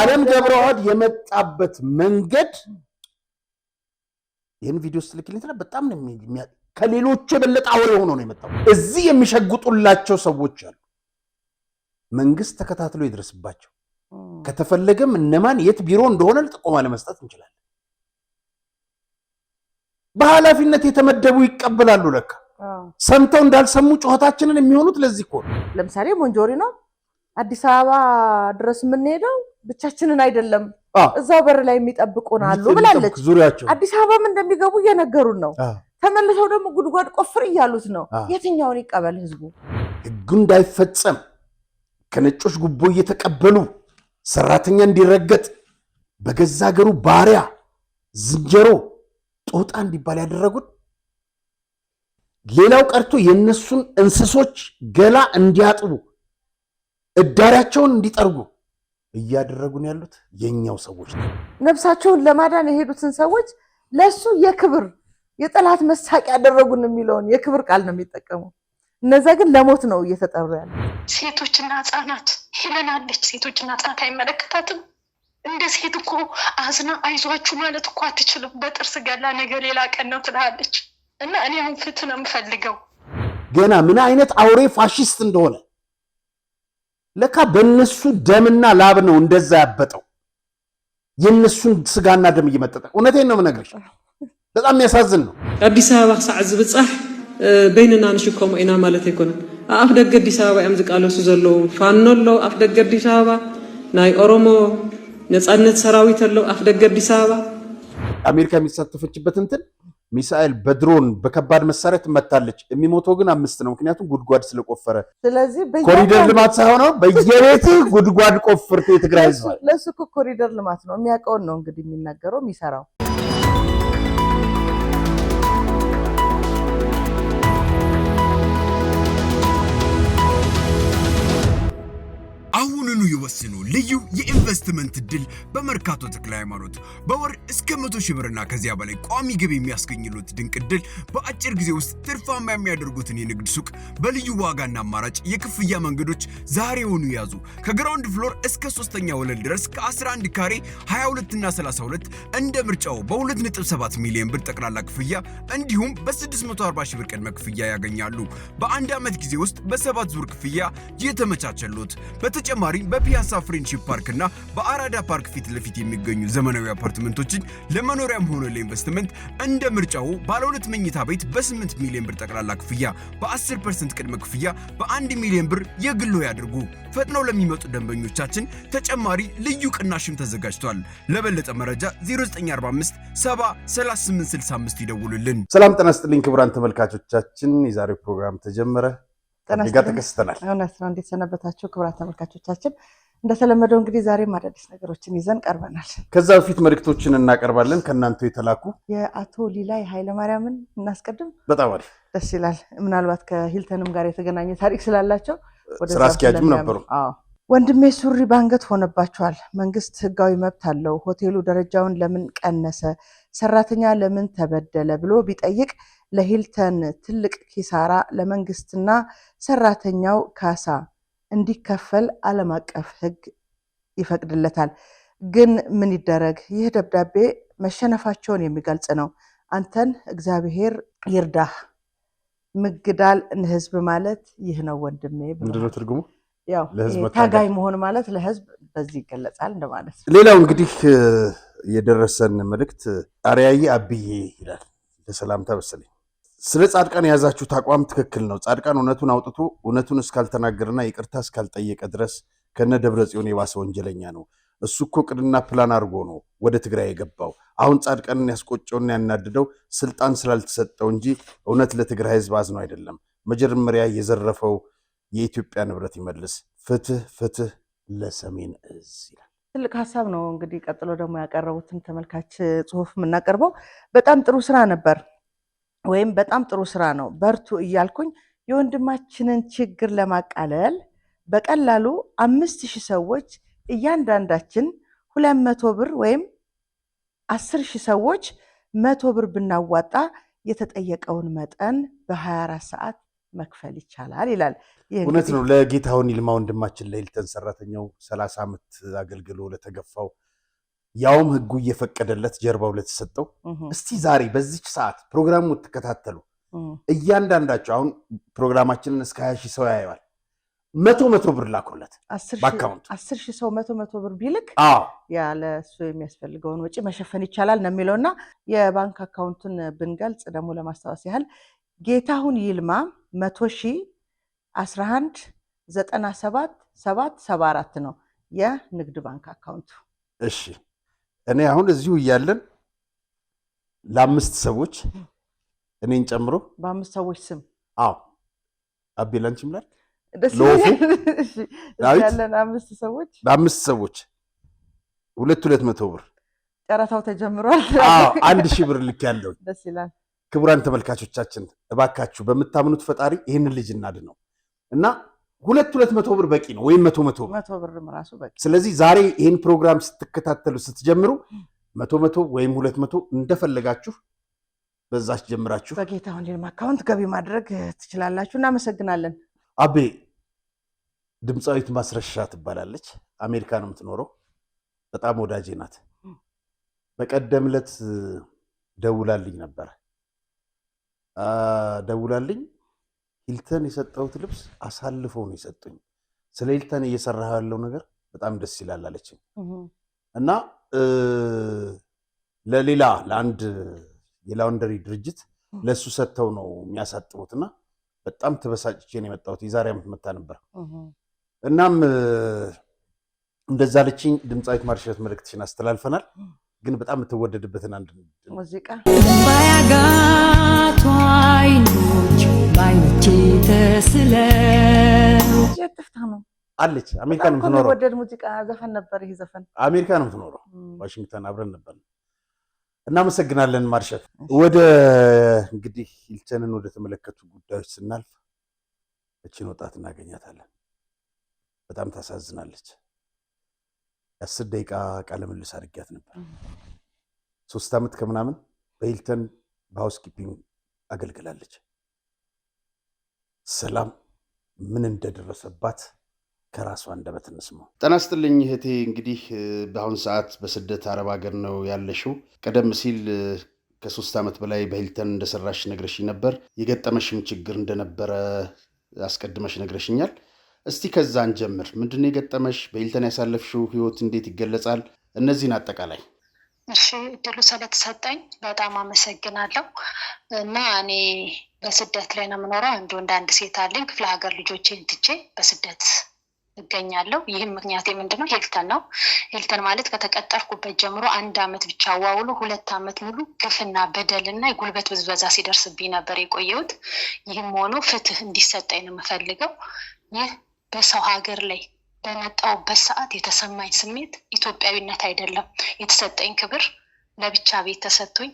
ዓለም ገብረዋህድ የመጣበት መንገድ ይሄን ቪዲዮ ስልክልኝ በጣም ነው ከሌሎች የበለጠ አውሬ ሆኖ ነው የመጣው። እዚህ የሚሸጉጡላቸው ሰዎች አሉ። መንግስት ተከታትሎ ይድረስባቸው። ከተፈለገም እነማን የት ቢሮ እንደሆነ ጥቆማ ለመስጠት እንችላለን። በኃላፊነት የተመደቡ ይቀበላሉ። ለካ ሰምተው እንዳልሰሙ ጩኸታችንን የሚሆኑት ለዚህ እኮ ነው። ለምሳሌ ሞንጆሪ ነው አዲስ አበባ ድረስ የምንሄደው ብቻችንን አይደለም፣ እዛው በር ላይ የሚጠብቁን አሉ ብላለች። አዲስ አበባም እንደሚገቡ እየነገሩን ነው። ተመልሰው ደግሞ ጉድጓድ ቆፍር እያሉት ነው። የትኛውን ይቀበል ህዝቡ? ህጉ እንዳይፈጸም ከነጮች ጉቦ እየተቀበሉ ሰራተኛ እንዲረገጥ በገዛ ሀገሩ ባሪያ ዝንጀሮ ጦጣ እንዲባል ያደረጉት፣ ሌላው ቀርቶ የነሱን እንስሶች ገላ እንዲያጥቡ እዳሪያቸውን እንዲጠርጉ እያደረጉን ያሉት የኛው ሰዎች ነው። ነፍሳቸውን ለማዳን የሄዱትን ሰዎች ለሱ የክብር የጠላት መሳቂያ ያደረጉን የሚለውን የክብር ቃል ነው የሚጠቀሙ። እነዛ ግን ለሞት ነው እየተጠሩ ያለ። ሴቶችና ህፃናት ሄለን አለች። ሴቶችና ህፃናት አይመለከታትም። እንደ ሴት እኮ አዝና አይዟችሁ ማለት እኮ አትችልም። በጥርስ ገላ ነገ ሌላ ቀን ነው ትላለች። እና እኔ አሁን ፍትህ ነው የምፈልገው። ገና ምን አይነት አውሬ ፋሽስት እንደሆነ ለካ በእነሱ ደምና ላብ ነው እንደዛ ያበጠው። የእነሱን ስጋና ደም እየመጠጠ እውነቴን ነው የምነግርሽ። በጣም የሚያሳዝን ነው። አዲስ አበባ ሰዓት ዝብጻሕ በይንና ንሽኮም ኢና ማለት አይኮነን። አፍ ደገ አዲስ አበባ ያም ዝቃለሱ ዘለው ፋኖሎ አፍ ደገ አዲስ አበባ ናይ ኦሮሞ ነፃነት ሰራዊት አለው አፍ ደገ አዲስ አበባ አሜሪካ የሚሳተፈችበት እንትን ሚሳኤል በድሮን በከባድ መሳሪያ ትመታለች። የሚሞተው ግን 5 ነው፣ ምክንያቱም ጉድጓድ ስለቆፈረ። ስለዚህ ኮሪደር ልማት ሳይሆን በየቤት ጉድጓድ ቆፍርት የትግራይ ህዝብ ለሱ ኮሪደር ልማት ነው የሚያውቀውን ነው እንግዲህ የሚናገረው የሚሰራው። አሁኑኑ ይወስኑ። ልዩ የኢንቨስትመንት እድል በመርካቶ ተክለ ሃይማኖት በወር እስከ 100,000 ብርና ከዚያ በላይ ቋሚ ገቢ የሚያስገኝሉት ድንቅ እድል በአጭር ጊዜ ውስጥ ትርፋማ የሚያደርጉትን የንግድ ሱቅ በልዩ ዋጋና አማራጭ የክፍያ መንገዶች ዛሬውኑ ያዙ። ከግራውንድ ፍሎር እስከ 3ኛ ወለል ድረስ ከ11 ካሬ 22 እና 32 እንደ ምርጫው በ2.7 ሚሊዮን ብር ጠቅላላ ክፍያ እንዲሁም በ640,000 ብር ቅድመ ክፍያ ያገኛሉ። በአንድ ዓመት ጊዜ ውስጥ በ7 ዙር ክፍያ የተመቻቸሉት። በተጨማሪ በፒያሳ ፍሬንድሺፕ ፓርክ እና በአራዳ ፓርክ ፊት ለፊት የሚገኙ ዘመናዊ አፓርትመንቶችን ለመኖሪያም ሆነ ለኢንቨስትመንት እንደ ምርጫው ባለ 2 መኝታ ቤት በ8 ሚሊዮን ብር ጠቅላላ ክፍያ በ10% ቅድመ ክፍያ በ1 ሚሊዮን ብር የግሎ ያድርጉ። ፈጥነው ለሚመጡ ደንበኞቻችን ተጨማሪ ልዩ ቅናሽም ተዘጋጅቷል። ለበለጠ መረጃ 0945 703865 ይደውሉልን። ሰላም ጤና ይስጥልኝ ክቡራን ተመልካቾቻችን፣ የዛሬው ፕሮግራም ተጀመረ። ተከስተናል። እውነት ነው። እንዴት ሰነበታችሁ ክቡራን ተመልካቾቻችን? እንደተለመደው እንግዲህ ዛሬም አዳዲስ ነገሮችን ይዘን ቀርበናል። ከዛ በፊት መልእክቶችን እናቀርባለን ከእናንተ የተላኩ። የአቶ ሊላይ ኃይለማርያምን እናስቀድም። በጣም አሪፍ ደስ ይላል። ምናልባት ከሂልተንም ጋር የተገናኘ ታሪክ ስላላቸው ስራ አስኪያጅም ነበሩ። ወንድሜ ሱሪ ባንገት ሆነባቸዋል። መንግስት ህጋዊ መብት አለው። ሆቴሉ ደረጃውን ለምን ቀነሰ፣ ሰራተኛ ለምን ተበደለ ብሎ ቢጠይቅ ለሂልተን ትልቅ ኪሳራ፣ ለመንግስትና ሰራተኛው ካሳ እንዲከፈል ዓለም አቀፍ ህግ ይፈቅድለታል። ግን ምን ይደረግ? ይህ ደብዳቤ መሸነፋቸውን የሚገልጽ ነው። አንተን እግዚአብሔር ይርዳህ። ምግዳል ህዝብ ማለት ይህ ነው ወንድሜ። ምንድነው ትርጉሙ? ያው ታጋይ መሆን ማለት ለህዝብ በዚህ ይገለጻል እንደማለት ነው። ሌላው እንግዲህ የደረሰን መልእክት አርያዬ አብዬ ይላል። ለሰላምታ መሰለኝ። ስለ ጻድቃን የያዛችሁት አቋም ትክክል ነው። ጻድቃን እውነቱን አውጥቶ እውነቱን እስካልተናገረና ይቅርታ እስካልጠየቀ ድረስ ከነ ደብረ ጽዮን የባሰ ወንጀለኛ ነው። እሱ እኮ ቅድና ፕላን አድርጎ ነው ወደ ትግራይ የገባው። አሁን ጻድቃንን ያስቆጨውና ያናድደው ስልጣን ስላልተሰጠው እንጂ እውነት ለትግራይ ህዝብ አዝኖ አይደለም። መጀመሪያ የዘረፈው የኢትዮጵያ ንብረት ይመልስ። ፍትህ ፍትህ ለሰሜን እዝ ይላል። ትልቅ ሀሳብ ነው። እንግዲህ ቀጥሎ ደግሞ ያቀረቡትን ተመልካች ጽሁፍ የምናቀርበው በጣም ጥሩ ስራ ነበር ወይም በጣም ጥሩ ስራ ነው በርቱ እያልኩኝ የወንድማችንን ችግር ለማቃለል በቀላሉ 5000 ሰዎች እያንዳንዳችን 200 ብር ወይም 10,000 ሰዎች 100 ብር ብናዋጣ የተጠየቀውን መጠን በ24 ሰዓት መክፈል ይቻላል ይላል። እውነት ነው። ለጌታሁን ይልማ ወንድማችን ለሂልተን ሰራተኛው 30 ዓመት አገልግሎ ለተገፋው ያውም ህጉ እየፈቀደለት ጀርባው ለተሰጠው እስቲ ዛሬ በዚች ሰዓት ፕሮግራሙ ተከታተሉ እያንዳንዳቸው አሁን ፕሮግራማችንን እስከ 20 ሺህ ሰው ያየዋል 100 ብር ላኩለት በአካውንቱ 10 ሺህ ሰው 100 ብር ቢልክ ያለ እሱ የሚያስፈልገውን ወጪ መሸፈን ይቻላል ነው የሚለውና የባንክ አካውንቱን ብንገልጽ ደግሞ ለማስታወስ ያህል ጌታሁን ይልማ 100,011,97,774 ነው የንግድ ባንክ አካውንቱ። እሺ እኔ አሁን እዚሁ እያለን ለአምስት ሰዎች እኔን ጨምሮ በአምስት ሰዎች ስም አቤላንችም ላይ ያለን በአምስት ሰዎች 200 ብር ጨረታው ተጀምሯል። 1000 ብር ልክ ያለው ደስ ይላል። ክቡራን ተመልካቾቻችን እባካችሁ በምታምኑት ፈጣሪ ይህንን ልጅ እናድነው እና 200 ብር በቂ ነው ወይም 100 ብር ራሱ በቂ። ስለዚህ ዛሬ ይህን ፕሮግራም ስትከታተሉ ስትጀምሩ 100 ወይም 200 እንደፈለጋችሁ በዛች ጀምራችሁ በጌታሁን ይልማ አካውንት ገቢ ማድረግ ትችላላችሁ። እናመሰግናለን። አቤ ድምፃዊት ማስረሻ ትባላለች። አሜሪካ ነው የምትኖረው። በጣም ወዳጄ ናት። በቀደም ዕለት ደውላልኝ ነበር። ሂልተን የሰጠሁት ልብስ አሳልፈው ነው የሰጡኝ። ስለ ሂልተን እየሰራህ ያለው ነገር በጣም ደስ ይላል አለችኝ እና ለአንድ የላውንደሪ ድርጅት ለሱ ሰጥተው ነው የሚያሳጥቡትና በጣም ተበሳጭቼ ነው የመጣሁት። የዛሬ ዓመት መጣ ነበር። እናም እንደዛ አለችኝ። ድምፃዊት ማርሸት መልእክትሽን አስተላልፈናል። ግን በጣም የምትወደድበትን አንድ ሙዚቃ ባያጋቷ አይኖች ባይኖቼ ተስለው የጥፍታ ነው አለች። አሜሪካ ነው የምትኖረው። ወደድ ሙዚቃ ዘፈን ነበር። ይሄ ዘፈን አሜሪካ ነው የምትኖረው። ዋሽንግተን አብረን ነበር። እናመሰግናለን ማርሸት። ወደ እንግዲህ ሂልተንን ወደ ተመለከቱ ጉዳዮች ስናልፍ እቺን ወጣት እናገኛታለን። በጣም ታሳዝናለች። 10 ደቂቃ ቃለ ምልልስ አድርጊያት ነበር። 3 ዓመት ከምናምን በሂልተን በሃውስኪፒንግ አገልግላለች። ሰላም ምን እንደደረሰባት ከራሷ አንደበት እንስማው። ጤና ይስጥልኝ እህቴ። እንግዲህ በአሁን ሰዓት በስደት አረብ ሀገር ነው ያለሽው። ቀደም ሲል ከ3 ዓመት በላይ በሂልተን እንደሰራሽ ነግረሽኝ ነበር። የገጠመሽም ችግር እንደነበረ አስቀድመሽ ነግረሽኛል። እስቲ ከዛ እንጀምር። ምንድን ነው የገጠመሽ? በሂልተን ያሳለፍሽው ህይወት እንዴት ይገለጻል? እነዚህን አጠቃላይ። እሺ እድሉ ስለተሰጠኝ በጣም አመሰግናለሁ። እና እኔ በስደት ላይ ነው የምኖረው። አንድ ወንድ አንድ ሴት አለኝ። ክፍለ ሀገር ልጆቼን ትቼ በስደት እገኛለሁ። ይህም ምክንያቴ ምንድነው? ሂልተን ነው። ሂልተን ማለት ከተቀጠርኩበት ጀምሮ 1 ዓመት ብቻ ዋውሎ 2 ዓመት ሙሉ ግፍና በደልና የጉልበት ብዝበዛ ሲደርስብኝ ነበር የቆየሁት። ይህም ሆኖ ፍትህ እንዲሰጠኝ ነው የምፈልገው። ይህ በሰው ሀገር ላይ በመጣሁበት ሰዓት የተሰማኝ ስሜት ኢትዮጵያዊነት አይደለም። የተሰጠኝ ክብር ለብቻ ቤት ተሰጥቶኝ፣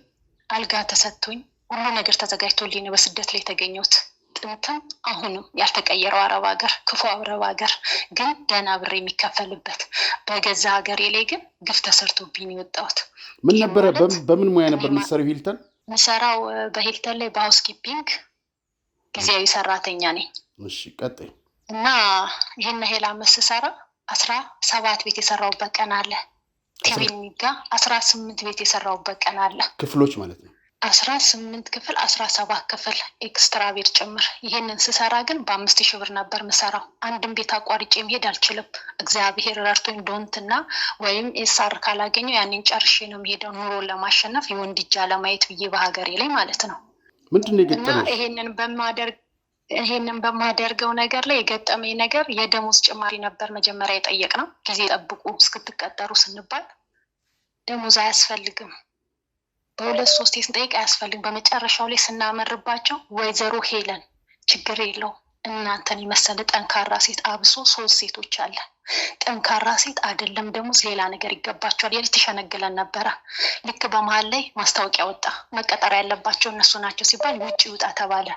አልጋ ተሰጥቶኝ፣ ሁሉ ነገር ተዘጋጅቶልኝ ነው በስደት ላይ የተገኘሁት። ጥንትም አሁንም ያልተቀየረው አረብ ሀገር፣ ክፉ አረብ ሀገር ግን ደህና ብር የሚከፈልበት፣ በገዛ ሀገሬ ላይ ግን ግፍ ተሰርቶብኝ የወጣሁት። ምን ነበረ? በምን ሙያ ነበር የምትሰሪው ሂልተን? የምሰራው በሂልተን ላይ በሃውስኪፒንግ ጊዜያዊ ሰራተኛ ነኝ። እሺ ቀጥይ። እና ይህን ያህል ዓመት ስሰራ 17 ቤት የሰራሁበት ቀን አለ። ቲቪኒጋ 18 ቤት የሰራሁበት ቀን አለ። ክፍሎች ማለት ነው። 18 ክፍል 17 ክፍል ኤክስትራ ቤት ጭምር። ይሄንን ስሰራ ግን በ5000 ብር ነበር ምሰራው። አንድም ቤት አቋርጬ መሄድ አልችልም። እግዚአብሔር ረድቶኝ ዶንትና ወይም ኤስአር ካላገኘው ያንን ጨርሼ ነው የምሄደው፣ ኑሮን ለማሸነፍ የወንድ እጅ ለማየት ብዬ በሀገሬ ላይ ማለት ነው። ምንድነው የገጠመሽ? ይሄንን በማደርገው ነገር ላይ የገጠመኝ ነገር የደሞዝ ጭማሪ ነበር። መጀመሪያ የጠየቅነው ጊዜ ጠብቁ እስክትቀጠሩ ስንባል ደሞዝ አያስፈልግም፣ በ2-3 ስንጠይቅ አያስፈልግም። በመጨረሻው ላይ ስናመርባቸው ወይዘሮ ሄለን ችግር የለው እናንተን የመሰለ ጠንካራ ሴት አብሶ 3 ሴቶች አለ ጠንካራ ሴት አይደለም ደሞዝ ሌላ ነገር ይገባቸዋል ያለች ተሸነገለን ነበረ። ልክ በመሃል ላይ ማስታወቂያ ወጣ። መቀጠር ያለባቸው እነሱ ናቸው ሲባል ውጪ ውጣ ተባለ።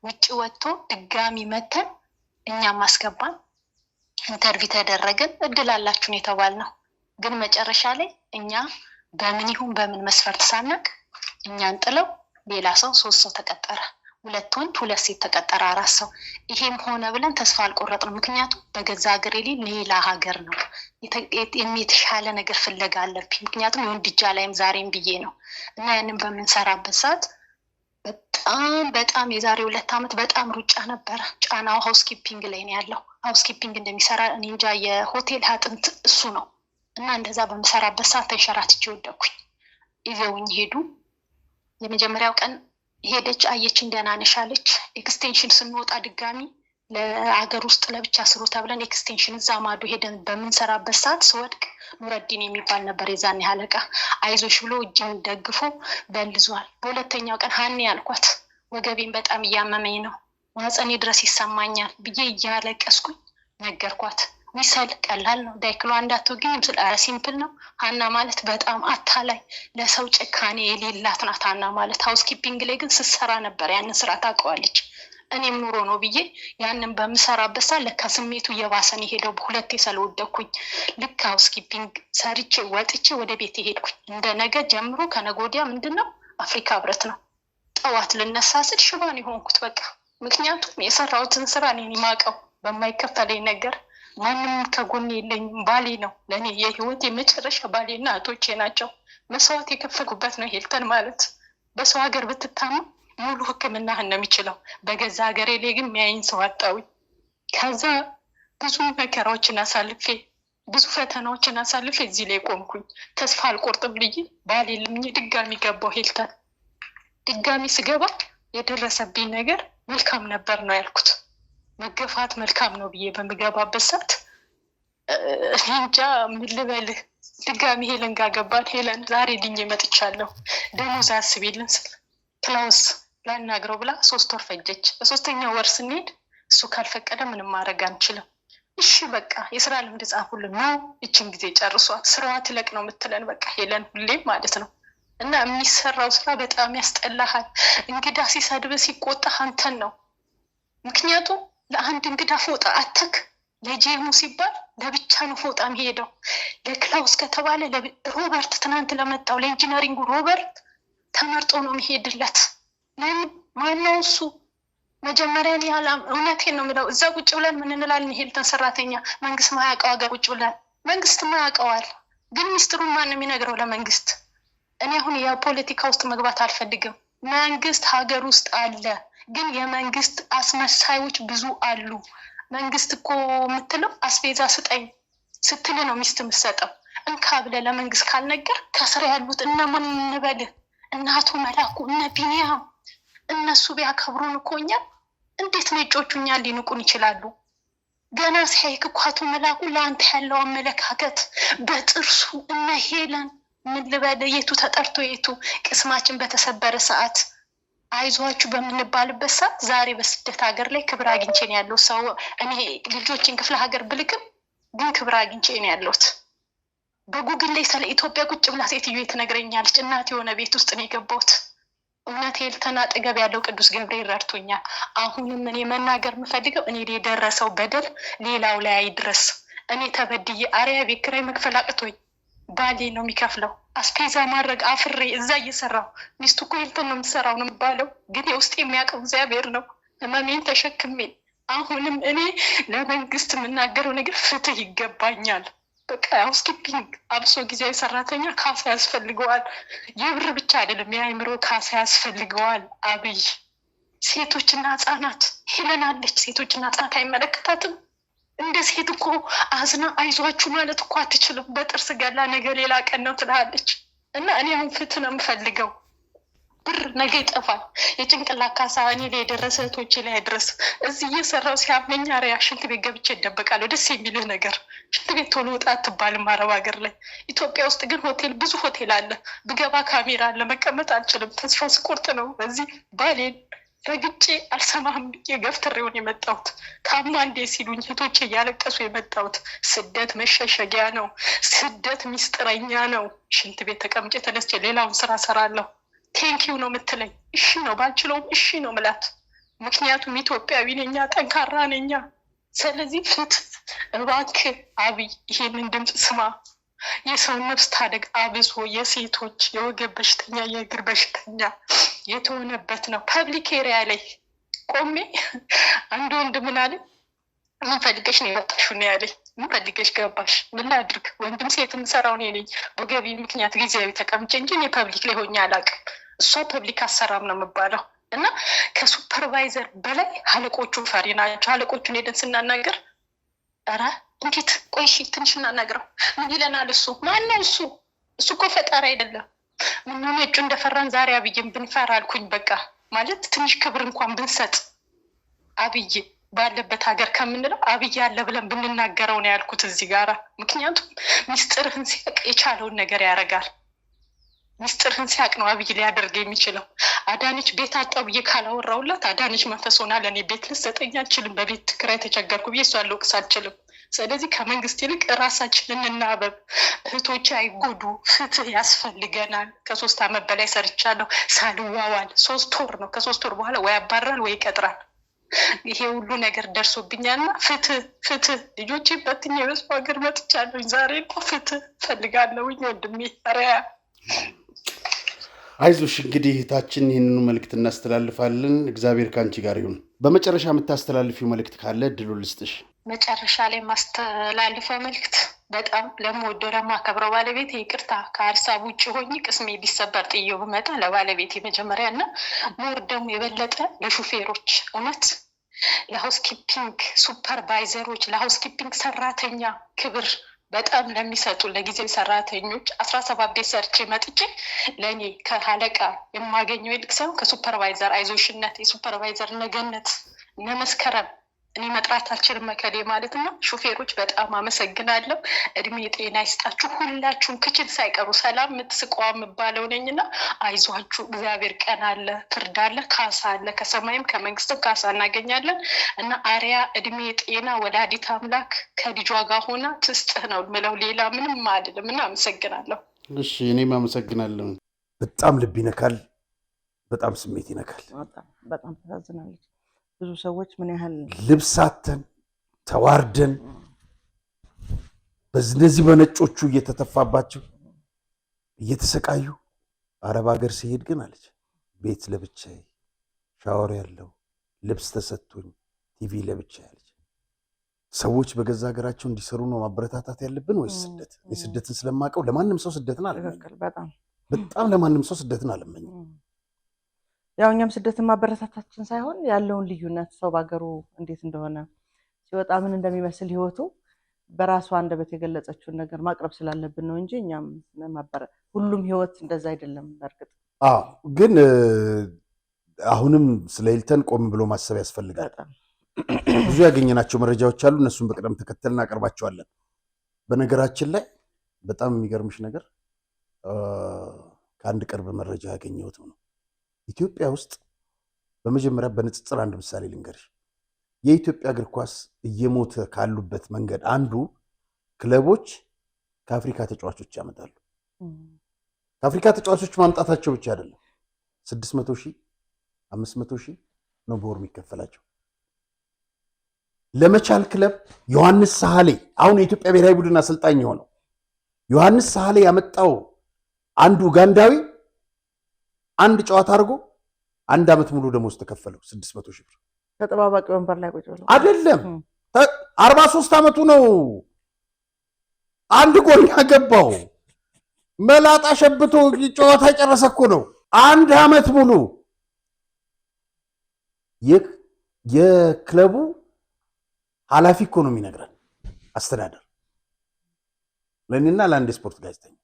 ውጪ ወጥቶ ድጋሚ መተን እኛም ማስገባን ኢንተርቪው ተደረገን። እድል አላችሁን የተባልነው ግን መጨረሻ ላይ እኛ በምን ይሁን በምን መስፈርት ሳናቅ እኛን ጥለው ሌላ ሰው 3 ሰው ተቀጠረ። 2 ወንድ 2 ሴት ተቀጠረ 4 ሰው። ይሄም ሆነ ብለን ተስፋ አልቆረጥንም። ምክንያቱም በገዛ ሀገሬ ሌላ ሀገር ነው የተሻለ ነገር ፍለጋ አለብኝ። ምክንያቱም የወንድ እጃ ላይም ዛሬም ብዬ ነው እና ያንን በምንሰራበት ሰዓት በጣም የዛሬ 2 ዓመት በጣም ሩጫ ነበረ። ጫናው ሃውስኪፒንግ ላይ ነው ያለው። ሃውስኪፒንግ እንደሚሰራ እኔ እንጃ የሆቴል አጥንት እሱ ነው እና እንደዛ በምሰራበት ሰዓት ተንሸራትቼ ወደኩኝ። ይዘውኝ ሄዱ። የመጀመሪያው ቀን ሄደች፣ አየችኝ፣ ደህና ነሽ አለች። ኤክስቴንሽን ስንወጣ ድጋሚ ለአገር ውስጥ ለብቻ ስሩ ተብለን ኤክስቴንሽን እዛ ማዶ ሄደን በምንሰራበት ሰዓት ስወድቅ ኑረዲን የሚባል ነበር የዛኔ አለቃ። አይዞሽ ብሎ እጅን ደግፎ በልዟል። በሁለተኛው ቀን ሀኒ ያልኳት ወገቤን በጣም እያመመኝ ነው፣ ማህፀኔ ድረስ ይሰማኛል ብዬ እያለቀስኩኝ ነገርኳት። ሚሰል ቀላል ነው፣ ዳይክሎ እንዳትወጊኝ ስለ ሲምፕል ነው። ሀና ማለት በጣም አታላይ ለሰው ጭካኔ የሌላት ናት ሀና ማለት። ሃውስኪፒንግ ላይ ግን ስትሰራ ነበር ያንን ስራ ታውቀዋለች። እኔም ኑሮ ነው ብዬ ያንን በምሰራበት ሰዓት ለካ ስሜቱ እየባሰን የሄደው በሁለቴ ስለወደኩኝ። ልክ ሃውስኪፒንግ ሰርቼ ወጥቼ ወደ ቤት ሄድኩኝ። እንደ ነገ ጀምሮ ከነገ ወዲያ ምንድን ነው አፍሪካ ህብረት ነው። ጠዋት ልነሳ ስል ሽባን የሆንኩት በቃ። ምክንያቱም የሰራሁትን ስራ እኔን የማውቀው በማይከፈለኝ ነገር ማንም ከጎን የለኝም። ባሌ ነው ለእኔ የህይወት የመጨረሻ ባሌና እህቶቼ ናቸው። መስዋዕት የከፈልኩበት ነው ሂልተን ማለት። በሰው ሀገር ብትታመም ሙሉ ሕክምናህን ነው የሚችለው። በገዛ ሀገሬ ላይ ግን የሚያይኝ ሰው አጣሁኝ። ከዛ ብዙ መከራዎችን አሳልፌ ብዙ ፈተናዎችን አሳልፌ እዚህ ላይ ቆምኩኝ። ተስፋ አልቆርጥም ብዬ ባሌ ልምኜ ድጋሚ ገባሁ ሂልተን። ድጋሚ ስገባ የደረሰብኝ ነገር መልካም ነበር ነው ያልኩት። መገፋት መልካም ነው ብዬ በምገባበት ሰዓት እንጃ ምን ልበልህ። ድጋሚ ሄለን ጋር ገባን። ሄለን ዛሬ ድኜ መጥቻለሁ፣ ደሞዝ አስቢልን ስል ክላውስ ላናግረው ብላ 3 ወር ፈጀች። በ3ኛው ወር ስንሄድ እሱ ካልፈቀደ ምንም ማድረግ አንችልም። እሺ በቃ የስራ ልምድ ጻፉልን ነው። ይችን ጊዜ ጨርሷል፣ ስራዋ ትለቅ ነው የምትለን በቃ ሄለን ሁሌም ማለት ነው። እና የሚሰራው ስራ በጣም ያስጠላሃል። እንግዳ ሲሰድብ ሲቆጣ አንተን ነው። ምክንያቱም ለአንድ እንግዳ ፎጣ አተክ ለጄሙ ሲባል ለብቻ ነው ፎጣ የሚሄደው። ለክላውስ ከተባለ ሮበርት ትናንት ለመጣው ለኢንጂነሪንጉ ሮበርት ተመርጦ ነው የሚሄድለት። ለምን ማነው እሱ? መጀመሪያ ላይ እውነቴን ነው የምለው። እዛ ቁጭ ብለን ምን እንላለን? ሂልተን ሰራተኛ መንግስት ማያውቀው ሀገር ቁጭ ብለን መንግስት ማያውቀዋል። ግን ሚስጥሩን ማን ነው የሚነግረው ለመንግስት? እኔ አሁን የፖለቲካ ውስጥ መግባት አልፈልግም። መንግስት ሀገር ውስጥ አለ፣ ግን የመንግስት አስመሳዮች ብዙ አሉ። መንግስት እኮ የምትለው አስቤዛ ስጠኝ ስትል ነው ሚስት የምትሰጠው። እንካ ብለህ ለመንግስት ካልነገር ከስራ ያሉት እነማን እንበልህ? እነ አቶ መላኩ እነ ቢኒያም እነሱ ቢያከብሩን እኮ እኛን እንዴት ነጮቹ እኛን ሊንቁን ይችላሉ? ገና ሲያይክ እኮ አቶ መላኩ ለአንተ ያለው አመለካከት በጥርሱ እነ ሄለን ምን ልበልህ የቱ ተጠርቶ የቱ ቅስማችን በተሰበረ ሰዓት አይዟችሁ በምንባልበት ሰዓት ዛሬ በስደት ሀገር ላይ ክብር አግኝቼ ነው ያለው ሰው። እኔ ልጆችን ክፍለ ሀገር ብልክም ግን ክብር አግኝቼ ነው ያለሁት። በጉግል ላይ ስለ ኢትዮጵያ ቁጭ ብላ ሴትዮ ትነግረኛለች። እናት የሆነ ቤት ውስጥ ነው የገባሁት። እውነት ሂልተን አጠገብ ያለው ቅዱስ ገብርኤል ረድቶኛል። አሁንም እኔ መናገር የምፈልገው እኔ የደረሰው በደል ሌላው ላይ አይድረስ። እኔ ተበድዬ አሪያ ቤት ኪራይ መክፈል አቅቶኝ ባሌ ነው የሚከፍለው። አስፔዛ ማድረግ አፍሬ እዛ እየሰራው ሚስቱ እኮ ሂልተን ነው የምትሰራው ነው የሚባለው። ግን የውስጥ የሚያውቀው እግዚአብሔር ነው። ህመሜን ተሸክሜ አሁንም እኔ ለመንግስት የምናገረው ነገር ፍትህ ይገባኛል። በቃ ሃውስኪፒንግ አብሶ ጊዜያዊ ሰራተኛ ካሳ ያስፈልገዋል። የብር ብቻ አይደለም የአእምሮ ካሳ ያስፈልገዋል። አብይ ሴቶችና ህጻናት ሄለን አለች። ሴቶችና ህጻናት አይመለከታትም። እንደ ሴት እኮ አዝና አይዟችሁ ማለት እኮ አትችልም። በጥርስ ገላ ነገ ሌላ ቀን ነው ትላለች። እና እኔ አሁን ፍትህ ነው የምፈልገው። ብር ነገ ይጠፋል። የጭንቅላት ካሳ እኔ ላይ የደረሰ እህቶቼ ላይ አይድረስ። እዚህ እየሰራው ሲያመኝ አሪያ ሽንት ቤት ገብቼ ይደበቃለሁ። ደስ የሚልህ ነገር ሽንት ቤት ቶሎ ወጣ አትባልም አረብ ሀገር ላይ። ኢትዮጵያ ውስጥ ግን ሆቴል ብዙ ሆቴል አለ። ብገባ ካሜራ አለ። መቀመጥ አልችልም። ተስፋ ስቆርጥ ነው በዚህ ባሌን ረግጬ አልሰማህም ብዬ ገፍትሬውን የመጣሁት። ከአማንዴ ሲሉኝ እህቶቼ እያለቀሱ የመጣሁት። ስደት መሸሸጊያ ነው። ስደት ሚስጥረኛ ነው። ሽንት ቤት ተቀምጬ ተነስቼ ሌላውን ስራ ሰራለሁ። ቴንኪው ነው የምትለኝ። እሺ ነው ባልችለውም እሺ ነው ምላት። ምክንያቱም ኢትዮጵያዊ ነኛ፣ ጠንካራ ነኛ። ስለዚህ ፍትህ እባክህ አብይ ይሄንን ድምፅ ስማ። የሰው ነፍስ ታደግ። አብሶ የሴቶች የወገብ በሽተኛ የእግር በሽተኛ የተሆነበት ነው። ፐብሊክ ኤሪያ ላይ ቆሜ አንድ ወንድ ምን አለ፣ ምን ፈልገሽ ነው የመጣሽው ነው ያለኝ። ምን ፈልገሽ ገባሽ? ምን ላድርግ? ወንድም ሴት የምሰራው እኔ ነኝ። በገቢ ምክንያት ጊዜያዊ ተቀምጬ እንጂ እኔ ፐብሊክ ላይ ሆኜ አላውቅም። እሷ ፐብሊክ አሰራም ነው የምባለው። እና ከሱፐርቫይዘር በላይ አለቆቹ ፈሪ ናቸው። አለቆቹን ሄደን ስናናገር ኧረ እንዴት ቆይ እሺ ትንሽ እናናግረው ምን ይለናል እሱ። ማነው እሱ? እሱ እኮ ፈጣሪ አይደለም። ምነው ነጩ እንደፈራን ዛሬ አብይን ብንፈራ አልኩኝ። በቃ ማለት ትንሽ ክብር እንኳን ብንሰጥ አብይ ባለበት ሀገር ከምንለው አብይ አለ ብለን ብንናገረው ነው ያልኩት እዚህ ጋራ። ምክንያቱም ሚስጥርህን ሲያቅ የቻለውን ነገር ያደርጋል። ሚስጥርህን ሲያቅ ነው አብይ ሊያደርግ የሚችለው። አዳነች ቤት አጣው ብዬ ካላወራውላት አዳነች መንፈስ ሆና ለእኔ ቤት ልትሰጠኝ አልችልም። በቤት ኪራይ ተቸገርኩ ብዬ እሷን ልወቅስ አልችልም። ስለዚህ ከመንግስት ይልቅ ራሳችንን እናበብ። እህቶች አይጎዱ። ፍትህ ያስፈልገናል። ከ3 ዓመት በላይ ሰርቻለሁ ሳልዋዋል። 3 ወር ነው። ከ3 ወር በኋላ ወይ ያባራል ወይ ይቀጥራል። ይሄ ሁሉ ነገር ደርሶብኛልና ፍትህ ልጆቼ በትኛ በስፋ ሀገር መጥቻለሁ። ዛሬ እኮ ፍትህ ፈልጋለሁኝ ወንድሜ። ሪያ አይዞሽ። እንግዲህ እህታችን ይህንኑ መልእክት እናስተላልፋለን። እግዚአብሔር ከአንቺ ጋር ይሁን። በመጨረሻ የምታስተላልፊው መልእክት ካለ እድሉ ልስጥሽ። መጨረሻ ላይ ማስተላልፈው መልእክት በጣም ለምወደው ለማከብረው ባለቤት ይቅርታ ከሀሳብ ውጭ ሆኜ ቅስሜ ቢሰበር ጥዬው ብመጣ ለባለቤት መጀመሪያ እና ሞር ደግሞ የበለጠ ለሹፌሮች እውነት ለሃውስኪፒንግ ሱፐርቫይዘሮች ለሃውስኪፒንግ ሰራተኛ ክብር በጣም ለሚሰጡ ለጊዜው ሰራተኞች 17 ቤት ሰርቼ መጥቼ ለእኔ ከአለቃ የማገኘው ይልቅ ሳይሆን ከሱፐርቫይዘር አይዞሽነት የሱፐርቫይዘር ነገነት ነመስከረም እኔ መጥራት አልችልም መከሌ ማለት ነው። ሹፌሮች በጣም አመሰግናለሁ። እድሜ ጤና ይስጣችሁ ሁላችሁም። ክችል ሳይቀሩ ሰላም የምትስቀዋ የምባለው ነኝና አይዟችሁ። እግዚአብሔር ቀን አለ፣ ፍርድ አለ፣ ካሳ አለ። ከሰማይም ከመንግስትም ካሳ እናገኛለን እና አሪያ እድሜ ጤና ወላዲት አምላክ ከልጇ ጋር ሆና ትስጥህ ነው ምለው። ሌላ ምንም አይደለም እና አመሰግናለሁ። እሺ እኔም አመሰግናለሁ። በጣም ልብ ይነካል። በጣም ስሜት ይነካል። በጣም ታሳዝናለች። ብዙ ሰዎች ምን ያህል ልብሳተን ተዋርደን በእነዚህ በነጮቹ እየተተፋባቸው እየተሰቃዩ አረብ ሀገር ሲሄድ ግን አለች ቤት ለብቻዬ፣ ሻወር ያለው ልብስ ተሰጥቶኝ፣ ቲቪ ለብቻዬ አለች። ሰዎች በገዛ ሀገራቸው እንዲሰሩ ነው ማበረታታት ያለብን ወይስ ስደት? እኔ ስደትን ስለማውቀው ለማንም ሰው ስደትን አልመኝም። በጣም ለማንም ሰው ስደትን አልመኝም። ያው እኛም ስደትን ማበረታታችን ሳይሆን ያለውን ልዩነት ሰው በሀገሩ እንዴት እንደሆነ ሲወጣ ምን እንደሚመስል ህይወቱ በራሷ አንደበት የገለጸችውን ነገር ማቅረብ ስላለብን ነው እንጂ እኛም ሁሉም ህይወት እንደዛ አይደለም። በእርግጥ ግን አሁንም ስለ ሂልተን ቆም ብሎ ማሰብ ያስፈልጋል። ብዙ ያገኘናቸው መረጃዎች አሉ። እነሱን በቅደም ተከተል እናቀርባቸዋለን። በነገራችን ላይ በጣም የሚገርምሽ ነገር ከአንድ ቅርብ መረጃ ያገኘሁት ነው። ኢትዮጵያ ውስጥ በመጀመሪያ በንጽጽር አንድ ምሳሌ ልንገርሽ። የኢትዮጵያ እግር ኳስ እየሞተ ካሉበት መንገድ አንዱ ክለቦች ከአፍሪካ ተጫዋቾች ያመጣሉ። ከአፍሪካ ተጫዋቾች ማምጣታቸው ብቻ አይደለም፣ 600,000 500,000 ነው በወር የሚከፈላቸው። ለመቻል ክለብ ዮሐንስ ሳህሌ አሁን የኢትዮጵያ ብሔራዊ ቡድን አሰልጣኝ የሆነው ዮሐንስ ሳህሌ ያመጣው አንዱ ኡጋንዳዊ አንድ ጨዋታ አድርጎ 1 ዓመት ሙሉ ደሞዝ ተከፈለው 600,000 ብር። ተጠባባቂ ወንበር ላይ ቁጭ ብሎ አይደለም 43 ዓመቱ ነው። አንድ ጎል ያገባው መላጣ ሸብቶ ጨዋታ ጨረሰ እኮ ነው። 1 ዓመት ሙሉ የክለቡ ኃላፊ እኮ ነው የሚነግረን አስተዳደር፣ ለእኔና ለአንድ ስፖርት ጋዜጠኛ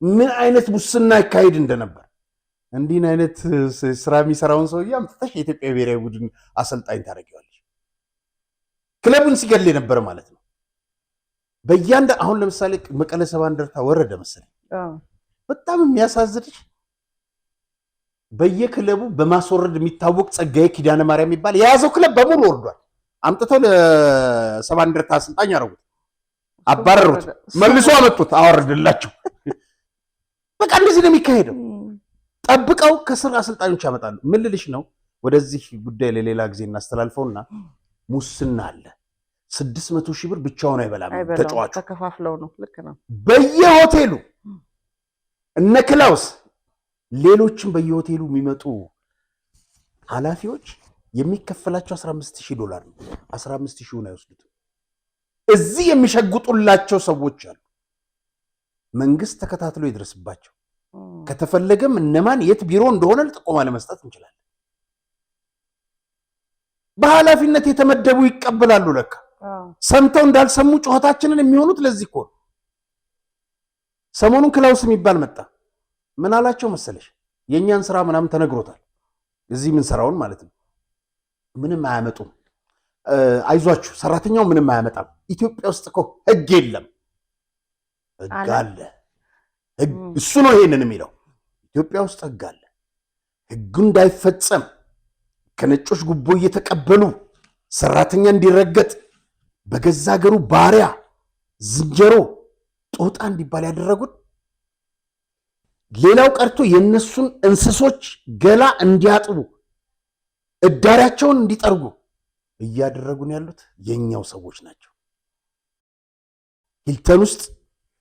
ምን አይነት ሙስና ይካሄድ እንደነበር። እንዲህ አይነት ስራ የሚሰራውን ሰውዬ አምጥተሽ የኢትዮጵያ ብሔራዊ ቡድን አሰልጣኝ ታደርጊዋለሽ። ክለቡን ሲገል የነበረ ማለት ነው። አሁን ለምሳሌ መቀለ ሰባ እንደርታ ወረደ መሰለኝ። በጣም የሚያሳዝንሽ በየክለቡ በማስወረድ የሚታወቅ ጸጋዬ ኪዳነ ማርያም የሚባል የያዘው ክለብ በሙሉ ወርዷል። አምጥተው ለሰባ እንደርታ አሰልጣኝ አደረጉት፣ አባረሩት፣ መልሶ አመጡት፣ አወረደላቸው። በቃ እንደዚህ ነው የሚካሄደው። ጠብቀው ከስር አሰልጣኞች ያመጣሉ። ምን ልልሽ ነው፣ ወደዚህ ጉዳይ ለሌላ ጊዜ እናስተላልፈውና ሙስና አለ። 600,000 ብር ብቻውን አይበላም ተጫዋቹ። ተከፋፍለው ነው። ልክ ነው። በየሆቴሉ እነ ክላውስ ሌሎችም በየሆቴሉ የሚመጡ ኃላፊዎች የሚከፈላቸው $15,000 ነው። 15,000ውን አይወስዱትም። እዚህ የሚሸጉጡላቸው ሰዎች አሉ። መንግስት ተከታትሎ ይድረስባቸው። ከተፈለገም እነማን የት ቢሮ እንደሆነ ጥቆማ ለመስጠት እንችላለን። በኃላፊነት የተመደቡ ይቀበላሉ። ለካ ሰምተው እንዳልሰሙ ጩኸታችንን የሚሆኑት ለዚህ እኮ ነው። ሰሞኑን ክላውስ የሚባል መጣ። ምን አላቸው መሰለሽ? የእኛን ስራ ምናምን ተነግሮታል። እዚህ ምን ሰራውን ማለት ነው። ምንም አያመጡም፣ አይዟችሁ ሰራተኛው ምንም አያመጣም። ኢትዮጵያ ውስጥ እኮ ህግ የለም። ህግ አለ። እሱ ነው ይሄንን የሚለው። ኢትዮጵያ ውስጥ ህግ አለ። ህጉ እንዳይፈጸም ከነጮች ጉቦ እየተቀበሉ ሰራተኛ እንዲረገጥ በገዛ ሀገሩ ባሪያ፣ ዝንጀሮ፣ ጦጣ እንዲባል ያደረጉት፣ ሌላው ቀርቶ የነሱን እንስሶች ገላ እንዲያጥቡ እዳሪያቸውን እንዲጠርጉ እያደረጉን ያሉት የኛው ሰዎች ናቸው። ሂልተን ውስጥ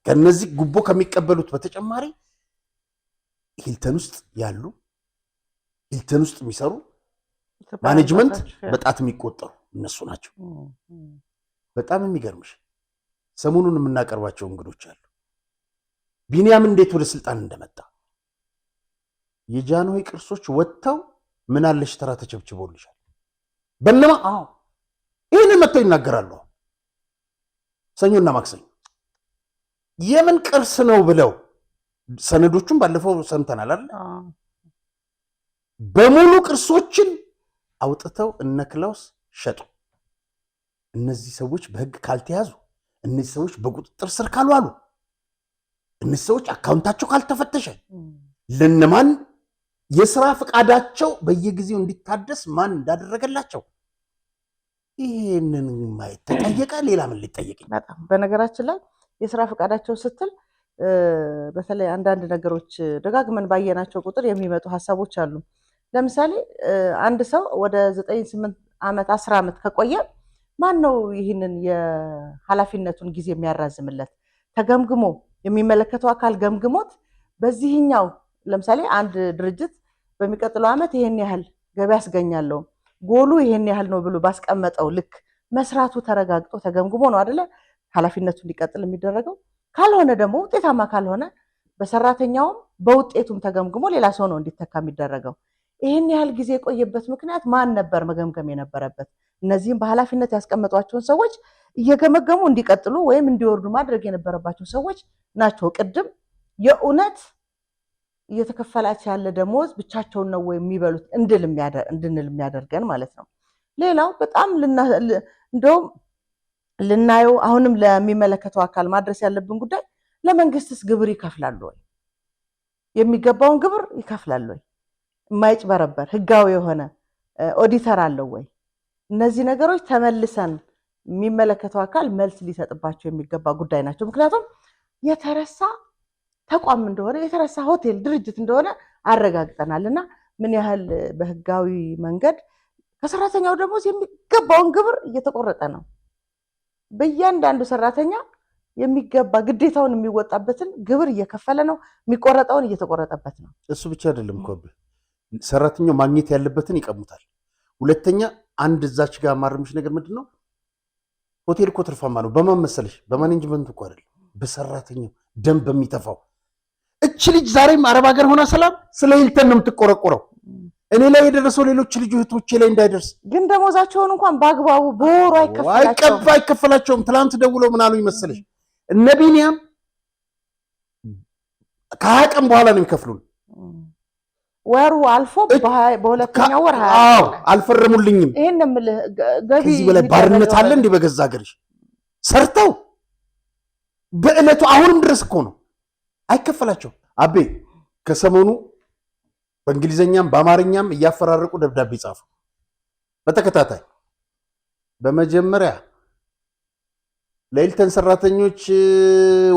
ከነዚህ ጉቦ ከሚቀበሉት በተጨማሪ ሂልተን ውስጥ ያሉ ሂልተን ውስጥ የሚሰሩ ማኔጅመንት በጣት የሚቆጠሩ እነሱ ናቸው። በጣም የሚገርምሽ ሰሞኑን የምናቀርባቸው እንግዶች አሉ። ቢኒያም እንዴት ወደ ስልጣን እንደመጣ የጃንሆይ ቅርሶች ወጥተው ምን አለሽ ተራ ተቸብችቦልሻል በእነማ ይህንን መጥተው ይናገራሉ። ሰኞና ማክሰኞ የምን ቅርስ ነው ብለው ሰነዶቹን ባለፈው ሰምተናል አይደል? በሙሉ ቅርሶችን አውጥተው እነ ክላውስ ሸጡ። እነዚህ ሰዎች በህግ ካልተያዙ፣ እነዚህ ሰዎች በቁጥጥር ስር ካልዋሉ፣ እነዚህ ሰዎች አካውንታቸው ካልተፈተሸ፣ ለነማን የሥራ ፈቃዳቸው በየጊዜው እንዲታደስ ማን እንዳደረገላቸው ይሄንን ማየት ተጠየቀ። ሌላ ምን ሊጠየቅ? በጣም በነገራችን ላይ የሥራ ፈቃዳቸው ስትል በተለይ አንዳንድ ነገሮች ደጋግመን ባየናቸው ቁጥር የሚመጡ ሀሳቦች አሉ። ለምሳሌ አንድ ሰው ወደ 9፣ 8 ዓመት 10 ዓመት ከቆየ ማን ነው ይህንን የኃላፊነቱን ጊዜ የሚያራዝምለት? ተገምግሞ የሚመለከተው አካል ገምግሞት በዚህኛው ለምሳሌ አንድ ድርጅት በሚቀጥለው ዓመት ይሄን ያህል ገቢ ያስገኛለሁ ጎሉ ይሄን ያህል ነው ብሎ ባስቀመጠው ልክ መስራቱ ተረጋግጦ ተገምግሞ ነው አይደለ ኃላፊነቱ እንዲቀጥል የሚደረገው። ካልሆነ ደግሞ ውጤታማ ካልሆነ በሰራተኛውም በውጤቱም ተገምግሞ ሌላ ሰው ነው እንዲተካ የሚደረገው። ይሄን ያህል ጊዜ የቆየበት ምክንያት ማን ነበር መገምገም የነበረበት? እነዚህም በኃላፊነት ያስቀመጧቸውን ሰዎች እየገመገሙ እንዲቀጥሉ ወይም እንዲወርዱ ማድረግ የነበረባቸው ሰዎች ናቸው። ቅድም የእውነት እየተከፈላቸው ያለ ደሞዝ ብቻቸውን ነው ወይ የሚበሉት እንድንል የሚያደርገን ማለት ነው። ሌላው በጣም እንደውም ልናየው አሁንም ለሚመለከተው አካል ማድረስ ያለብን ጉዳይ ለመንግስትስ ግብር ይከፍላሉ ወይ? የሚገባውን ግብር ይከፍላሉ ወይ? የማይጭበረበር ህጋዊ የሆነ ኦዲተር አለው ወይ? እነዚህ ነገሮች ተመልሰን የሚመለከተው አካል መልስ ሊሰጥባቸው የሚገባ ጉዳይ ናቸው። ምክንያቱም የተረሳ ተቋም እንደሆነ የተረሳ ሆቴል ድርጅት እንደሆነ አረጋግጠናል እና ምን ያህል በህጋዊ መንገድ ከሰራተኛው ደሞዝ የሚገባውን ግብር እየተቆረጠ ነው። በእያንዳንዱ ሰራተኛ የሚገባ ግዴታውን የሚወጣበትን ግብር እየከፈለ ነው፣ የሚቆረጠውን እየተቆረጠበት ነው። እሱ ብቻ አይደለም እኮ ሰራተኛው ማግኘት ያለበትን ይቀሙታል። ሁለተኛ አንድ እዛች ጋር ማርምሽ ነገር ምንድነው? ሆቴል እኮ ትርፋማ ነው። በማን መሰለሽ? በማኔጅመንት እኮ አይደለም፣ በሰራተኛው ደም በሚተፋው። እች ልጅ ዛሬም አረብ ሀገር ሆና ሰላም ስለ ሂልተን ነው የምትቆረቆረው። እኔ ላይ የደረሰው ሌሎች ልጆቼ ላይ እንዳይደርስ ግን ደሞዛቸውን እንኳን በአግባቡ በወሩ አይከፈላቸውም። ትላንት ደውለው ምን አሉኝ መሰለሽ? እነ ቢኒያም ከ20 ቀን በኋላ ነው የሚከፍሉን። ወሩ አልፎ በሁለተኛው ወር አልፈረሙልኝም። ይሄን የምልህ ከዚህ በላይ ባርነት አለ እንዴ? በገዛ ሀገርሽ ሰርተው በእለቱ አሁንም ድረስ እኮ ነው አይከፈላቸው። አቤ ከሰሞኑ በእንግሊዘኛም በአማርኛም እያፈራረቁ ደብዳቤ ጻፉ በተከታታይ። በመጀመሪያ ለሂልተን ሰራተኞች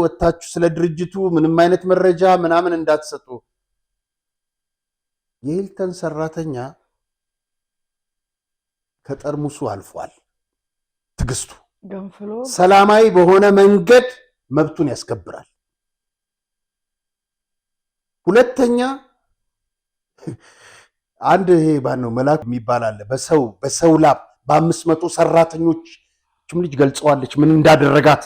ወታችሁ ስለ ድርጅቱ ምንም አይነት መረጃ ምናምን እንዳትሰጡ። የሂልተን ሰራተኛ ከጠርሙሱ አልፏል ትግስቱ። ገንፍሎ ሰላማዊ በሆነ መንገድ መብቱን ያስከብራል። ሁለተኛ አንድ ይሄ ባነው መላክ የሚባል አለ በሰው ላብ በ500 ሰራተኞችም ልጅ ገልጸዋለች ምን እንዳደረጋት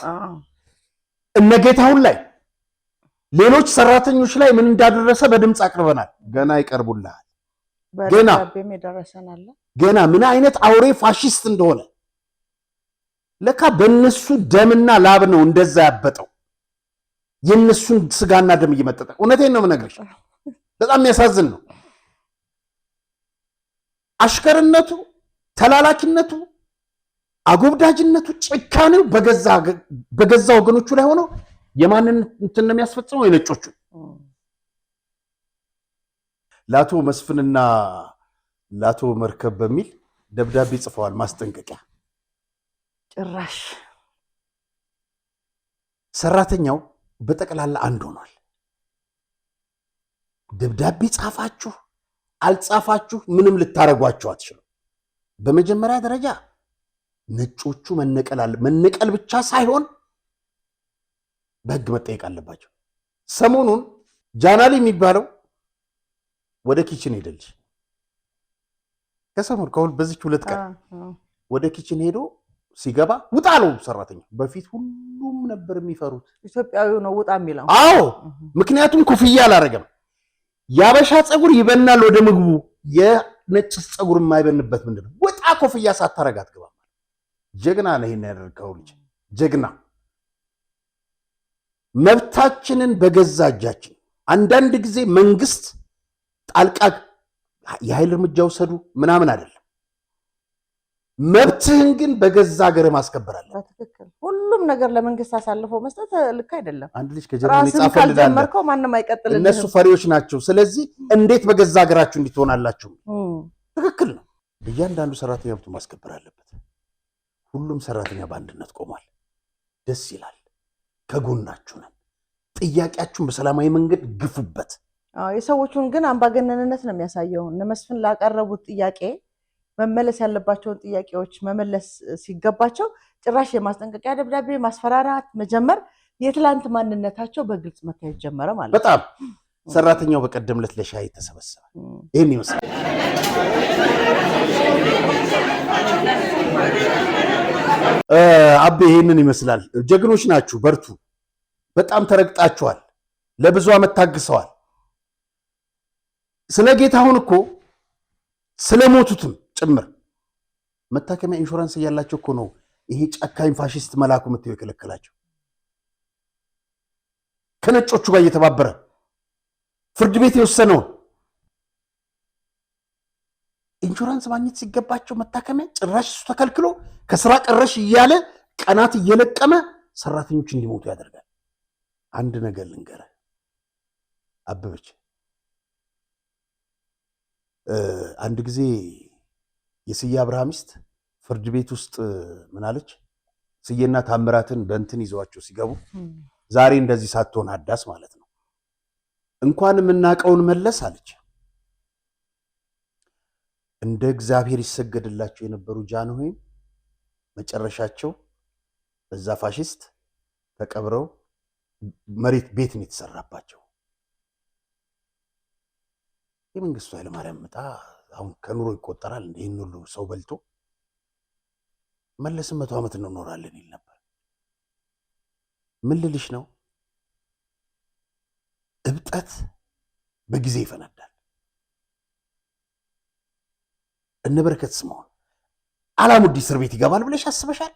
እነጌታውን ላይ ሌሎች ሰራተኞች ላይ ምን እንዳደረሰ በድምጽ አቅርበናል። ገና ይቀርቡልሃል። ገና ምን አይነት አውሬ ፋሺስት እንደሆነ ለካ በእነሱ ደምና ላብ ነው እንደዛ ያበጠው የእነሱን ስጋና ደም እየመጠጠ። እውነቴን ነው የምነግርሽ፣ በጣም የሚያሳዝን ነው። አሽከርነቱ፣ ተላላኪነቱ፣ አጎብዳጅነቱ፣ ጭካኔው በገዛ ወገኖቹ ላይ ሆኖ የማንን እንትን ነው የሚያስፈጽመው? የነጮቹ። ለአቶ መስፍንና ለአቶ መርከብ በሚል ደብዳቤ ጽፈዋል፣ ማስጠንቀቂያ። ጭራሽ ሰራተኛው በጠቅላላ አንድ ሆኗል። ደብዳቤ ጻፋችሁ አልጻፋችሁ ምንም ልታረጓቸው አትችሉም። በመጀመሪያ ደረጃ ነጮቹ መነቀል ብቻ ሳይሆን በህግ መጠየቅ አለባቸው። ሰሞኑን ጃናሊ የሚባለው ወደ ኪችን ሄደልሽ። ከሰሞኑ በዚች 2 ቀን ወደ ኪችን ሄዶ ሲገባ ውጣ አለው ሰራተኛ። በፊት ሁሉም ነበር የሚፈሩት። ኢትዮጵያዊው ነው ውጣ የሚለው። አዎ፣ ምክንያቱም ኩፍያ አላረገም። ያበሻ ፀጉር ይበናል ወደ ምግቡ፣ የነጭ ፀጉር የማይበንበት ምንድነው? ውጣ ኮፍያ ሳታረግ አትገባም። ጀግና ነው ይሄን ያደረገው ልጅ፣ ጀግና። መብታችንን በገዛ እጃችን። አንዳንድ ጊዜ መንግስት ጣልቃ የኃይል እርምጃ ወሰዱ ምናምን አይደለም። መብትህን ግን በገዛ ሀገር ማስከበር አለ። በትክክል ሁሉም ነገር ለመንግስት አሳልፎ መስጠት ልክ አይደለም። አንድ ልጅ ከጀርመን ይጻፈልላል፣ ማንም አይቀጥልልህም። እነሱ ፈሪዎች ናቸው። ስለዚህ እንዴት በገዛ ሀገራችሁ እንድትሆናላችሁ? ትክክል ነው። እያንዳንዱ ሰራተኛ መብቱን ማስከበር አለበት። ሁሉም ሰራተኛ በአንድነት ቆሟል። ደስ ይላል። ከጎናችሁ ነን። ጥያቄያችሁን በሰላማዊ መንገድ ግፉበት። የሰዎቹን ግን አምባገነንነት ነው የሚያሳየው። እነ መስፍን ላቀረቡት ጥያቄ መመለስ ያለባቸውን ጥያቄዎች መመለስ ሲገባቸው ጭራሽ የማስጠንቀቂያ ደብዳቤ ማስፈራራት መጀመር፣ የትላንት ማንነታቸው በግልጽ መታየት ጀመረ ማለት ነው። በጣም ሰራተኛው በቀደም ዕለት ለሻይ ተሰበሰበ። ይሄን ይመስላል። አቤ ይሄንን ይመስላል። ጀግኖች ናችሁ፣ በርቱ። በጣም ተረግጣችኋል፣ ለብዙ ዓመት ታግሰዋል። ስለ ጌታሁን እኮ ስለሞቱትም ጭምር መታከሚያ ኢንሹራንስ እያላቸው እኮ ነው ይሄ ጨካኝ ፋሺስት መላኩ ምትው የከለከላቸው። ከነጮቹ ጋር እየተባበረ ፍርድ ቤት የወሰነውን ኢንሹራንስ ማግኘት ሲገባቸው መታከሚያ ጭራሽ እሱ ተከልክሎ ከስራ ቀረሽ እያለ ቀናት እየለቀመ ሰራተኞች እንዲሞቱ ያደርጋል። አንድ ነገር ልንገረ አበበች፣ አንድ ጊዜ የስዬ አብርሃም ሚስት ፍርድ ቤት ውስጥ ምን አለች? ስዬና ታምራትን በእንትን ይዘዋቸው ሲገቡ ዛሬ እንደዚህ ሳትሆን አዳስ ማለት ነው እንኳን የምናውቀውን መለስ አለች። እንደ እግዚአብሔር ይሰገድላቸው የነበሩ ጃንሆይም መጨረሻቸው በዛ ፋሺስት ተቀብረው መሬት ቤት ነው የተሰራባቸው። የመንግስቱ ኃይለማርያም መጣ አሁን ከኑሮ ይቆጠራል እንደ ይህን ሁሉ ሰው በልቶ መለስም 100 ዓመት እንኖራለን ይል ነበር። ምን ልልሽ ነው? እብጠት በጊዜ ይፈነዳል። እነ በረከት ስምዖን አላሙዲ እስር ቤት ይገባል ብለሽ አስበሻል?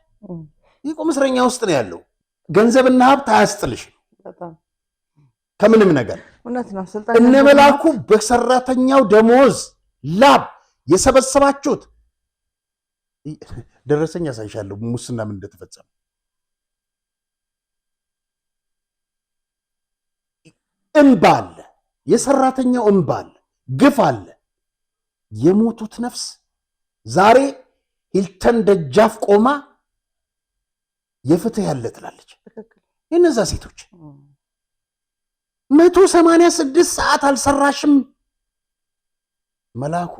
ይህ ቁም እስረኛ ውስጥ ነው ያለው። ገንዘብና ሀብት አያስጥልሽ ከምንም ነገር። እነ መላኩ በሰራተኛው ደሞዝ ላብ የሰበሰባችሁት ደረሰኝ ያሳይሻለሁ ሙስና ምን እንደተፈጸመ። እንባ አለ፣ የሰራተኛው እንባ አለ፣ ግፍ አለ። የሞቱት ነፍስ ዛሬ ሂልተን ደጃፍ ቆማ የፍትህ ያለ ትላለች። የነዛ ሴቶች 186 ሰዓት አልሰራሽም መላኩ፣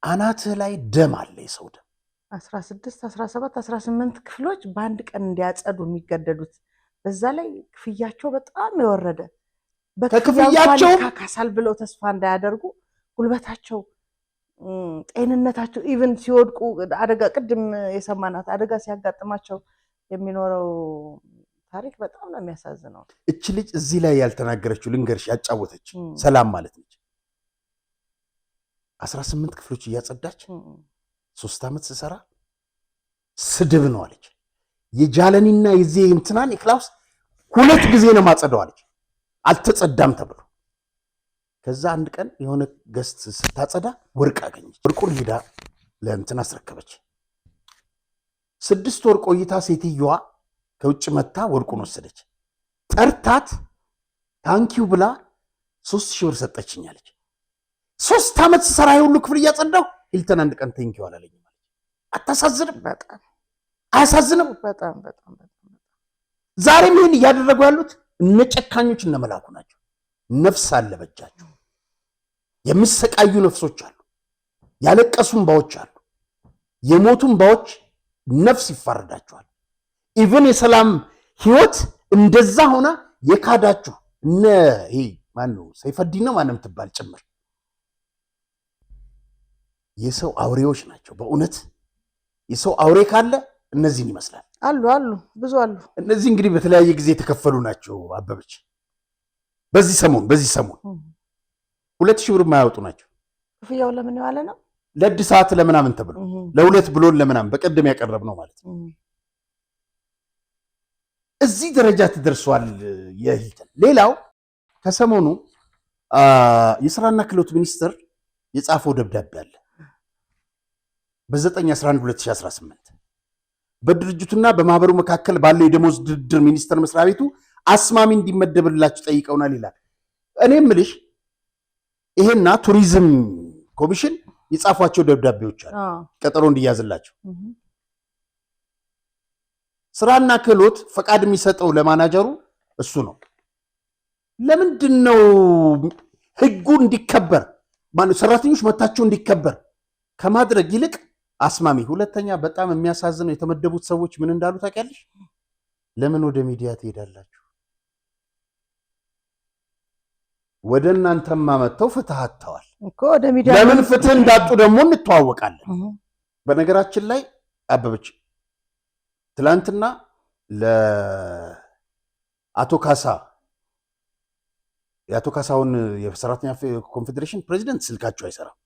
አናትህ ላይ ደም አለ፣ የሰው ደም 16 17 18 ክፍሎች በአንድ ቀን እንዲያጸዱ የሚገደዱት በዛ ላይ ክፍያቸው በጣም የወረደ ከክፍያቸው ካሳል ብለው ተስፋ እንዳያደርጉ ጉልበታቸው ጤንነታቸው ኢቭን ሲወድቁ አደጋ ቅድም የሰማናት አደጋ ሲያጋጥማቸው የሚኖረው ታሪክ በጣም ነው የሚያሳዝነው። እቺ ልጅ እዚህ ላይ ያልተናገረችው ልንገርሽ ያጫወተች ሰላም ማለት ነች 18 ክፍሎች እያጸዳች 3 ዓመት ስሰራ ስድብ ነው አለች። የጃለኒና የዚህ እንትናን ክላውስ 2 ጊዜ ነው ማጸደው አለች አልተጸዳም ተብሎ። ከዛ አንድ ቀን የሆነ ገስት ስታጸዳ ወርቅ አገኘች። ወርቁን ሄዳ ለእንትን አስረከበች። 6 ወር ቆይታ ሴትዮዋ ከውጭ መታ ወርቁን ወሰደች። ጠርታት ታንኪው ብላ 3000 ብር ሰጠችኝ አለች። 3 ዓመት ስሰራ ሁሉ ክፍል እያጸዳው ሂልተን አንድ ቀን ታንኪው አላለኝም ማለት አታሳዝንም? በጣም አያሳዝንም? በጣም በጣም በጣም ዛሬም ይሄን እያደረጉ ያሉት እነ ጨካኞች እነ መላኩ ናቸው። ነፍስ አለ በእጃቸው። የሚሰቃዩ ነፍሶች አሉ። ያለቀሱ እንባዎች አሉ። የሞቱ እንባዎች ነፍስ ይፋረዳቸዋል። ኢቭን የሰላም ህይወት እንደዛ ሆና የካዳችሁ እነ ይሄ ማነው ሰይፈዲን ነው ማንም ትባል ጭምር የሰው አውሬዎች ናቸው። በእውነት የሰው አውሬ ካለ እነዚህን ይመስላል። አሉ ብዙ አሉ። እነዚህ እንግዲህ በተለያየ ጊዜ የተከፈሉ ናቸው። አበበች በዚህ ሰሞን 2000 ብር የማያወጡ ናቸው። ክፍያው ለምን የዋለ ነው? ለእድሳት ለምናምን ተብሎ ለ2 ብሎን ለምናምን በቀደም ያቀረብ ነው ማለት ነው። እዚህ ደረጃ ተደርሷል የሂልተን። ሌላው ከሰሞኑ የስራና ክህሎት ሚኒስቴር የጻፈው ደብዳቤ አለ በ9/11/2018 በድርጅቱና በማህበሩ መካከል ባለው የደሞዝ ድርድር ሚኒስቴር መስሪያ ቤቱ አስማሚ እንዲመደብላችሁ ጠይቀውናል ይላል። እኔ የምልሽ ይሄና ቱሪዝም ኮሚሽን የጻፏቸው ደብዳቤዎች አሉ ቀጠሮ እንዲያዝላቸው። ስራና ክህሎት ፈቃድ የሚሰጠው ለማናጀሩ እሱ ነው። ለምንድን ነው ህጉ እንዲከበር ማለት ሰራተኞች መታቸው እንዲከበር ከማድረግ ይልቅ አስማሚ? ሁለተኛ በጣም የሚያሳዝነው የተመደቡት ሰዎች ምን እንዳሉ ታውቂያለሽ? ለምን ወደ ሚዲያ ትሄዳላችሁ? ወደ እናንተማ መጥተው ፍትህ አጥተዋል እኮ ወደ ሚዲያ ለምን ፍትህ እንዳጡ ደግሞ እንተዋወቃለን። በነገራችን ላይ አበበች ትላንትና ለአቶ ካሳ የአቶ ካሳውን የሰራተኛ ኮንፌዴሬሽን ፕሬዚደንት ስልካቸው አይሰራም።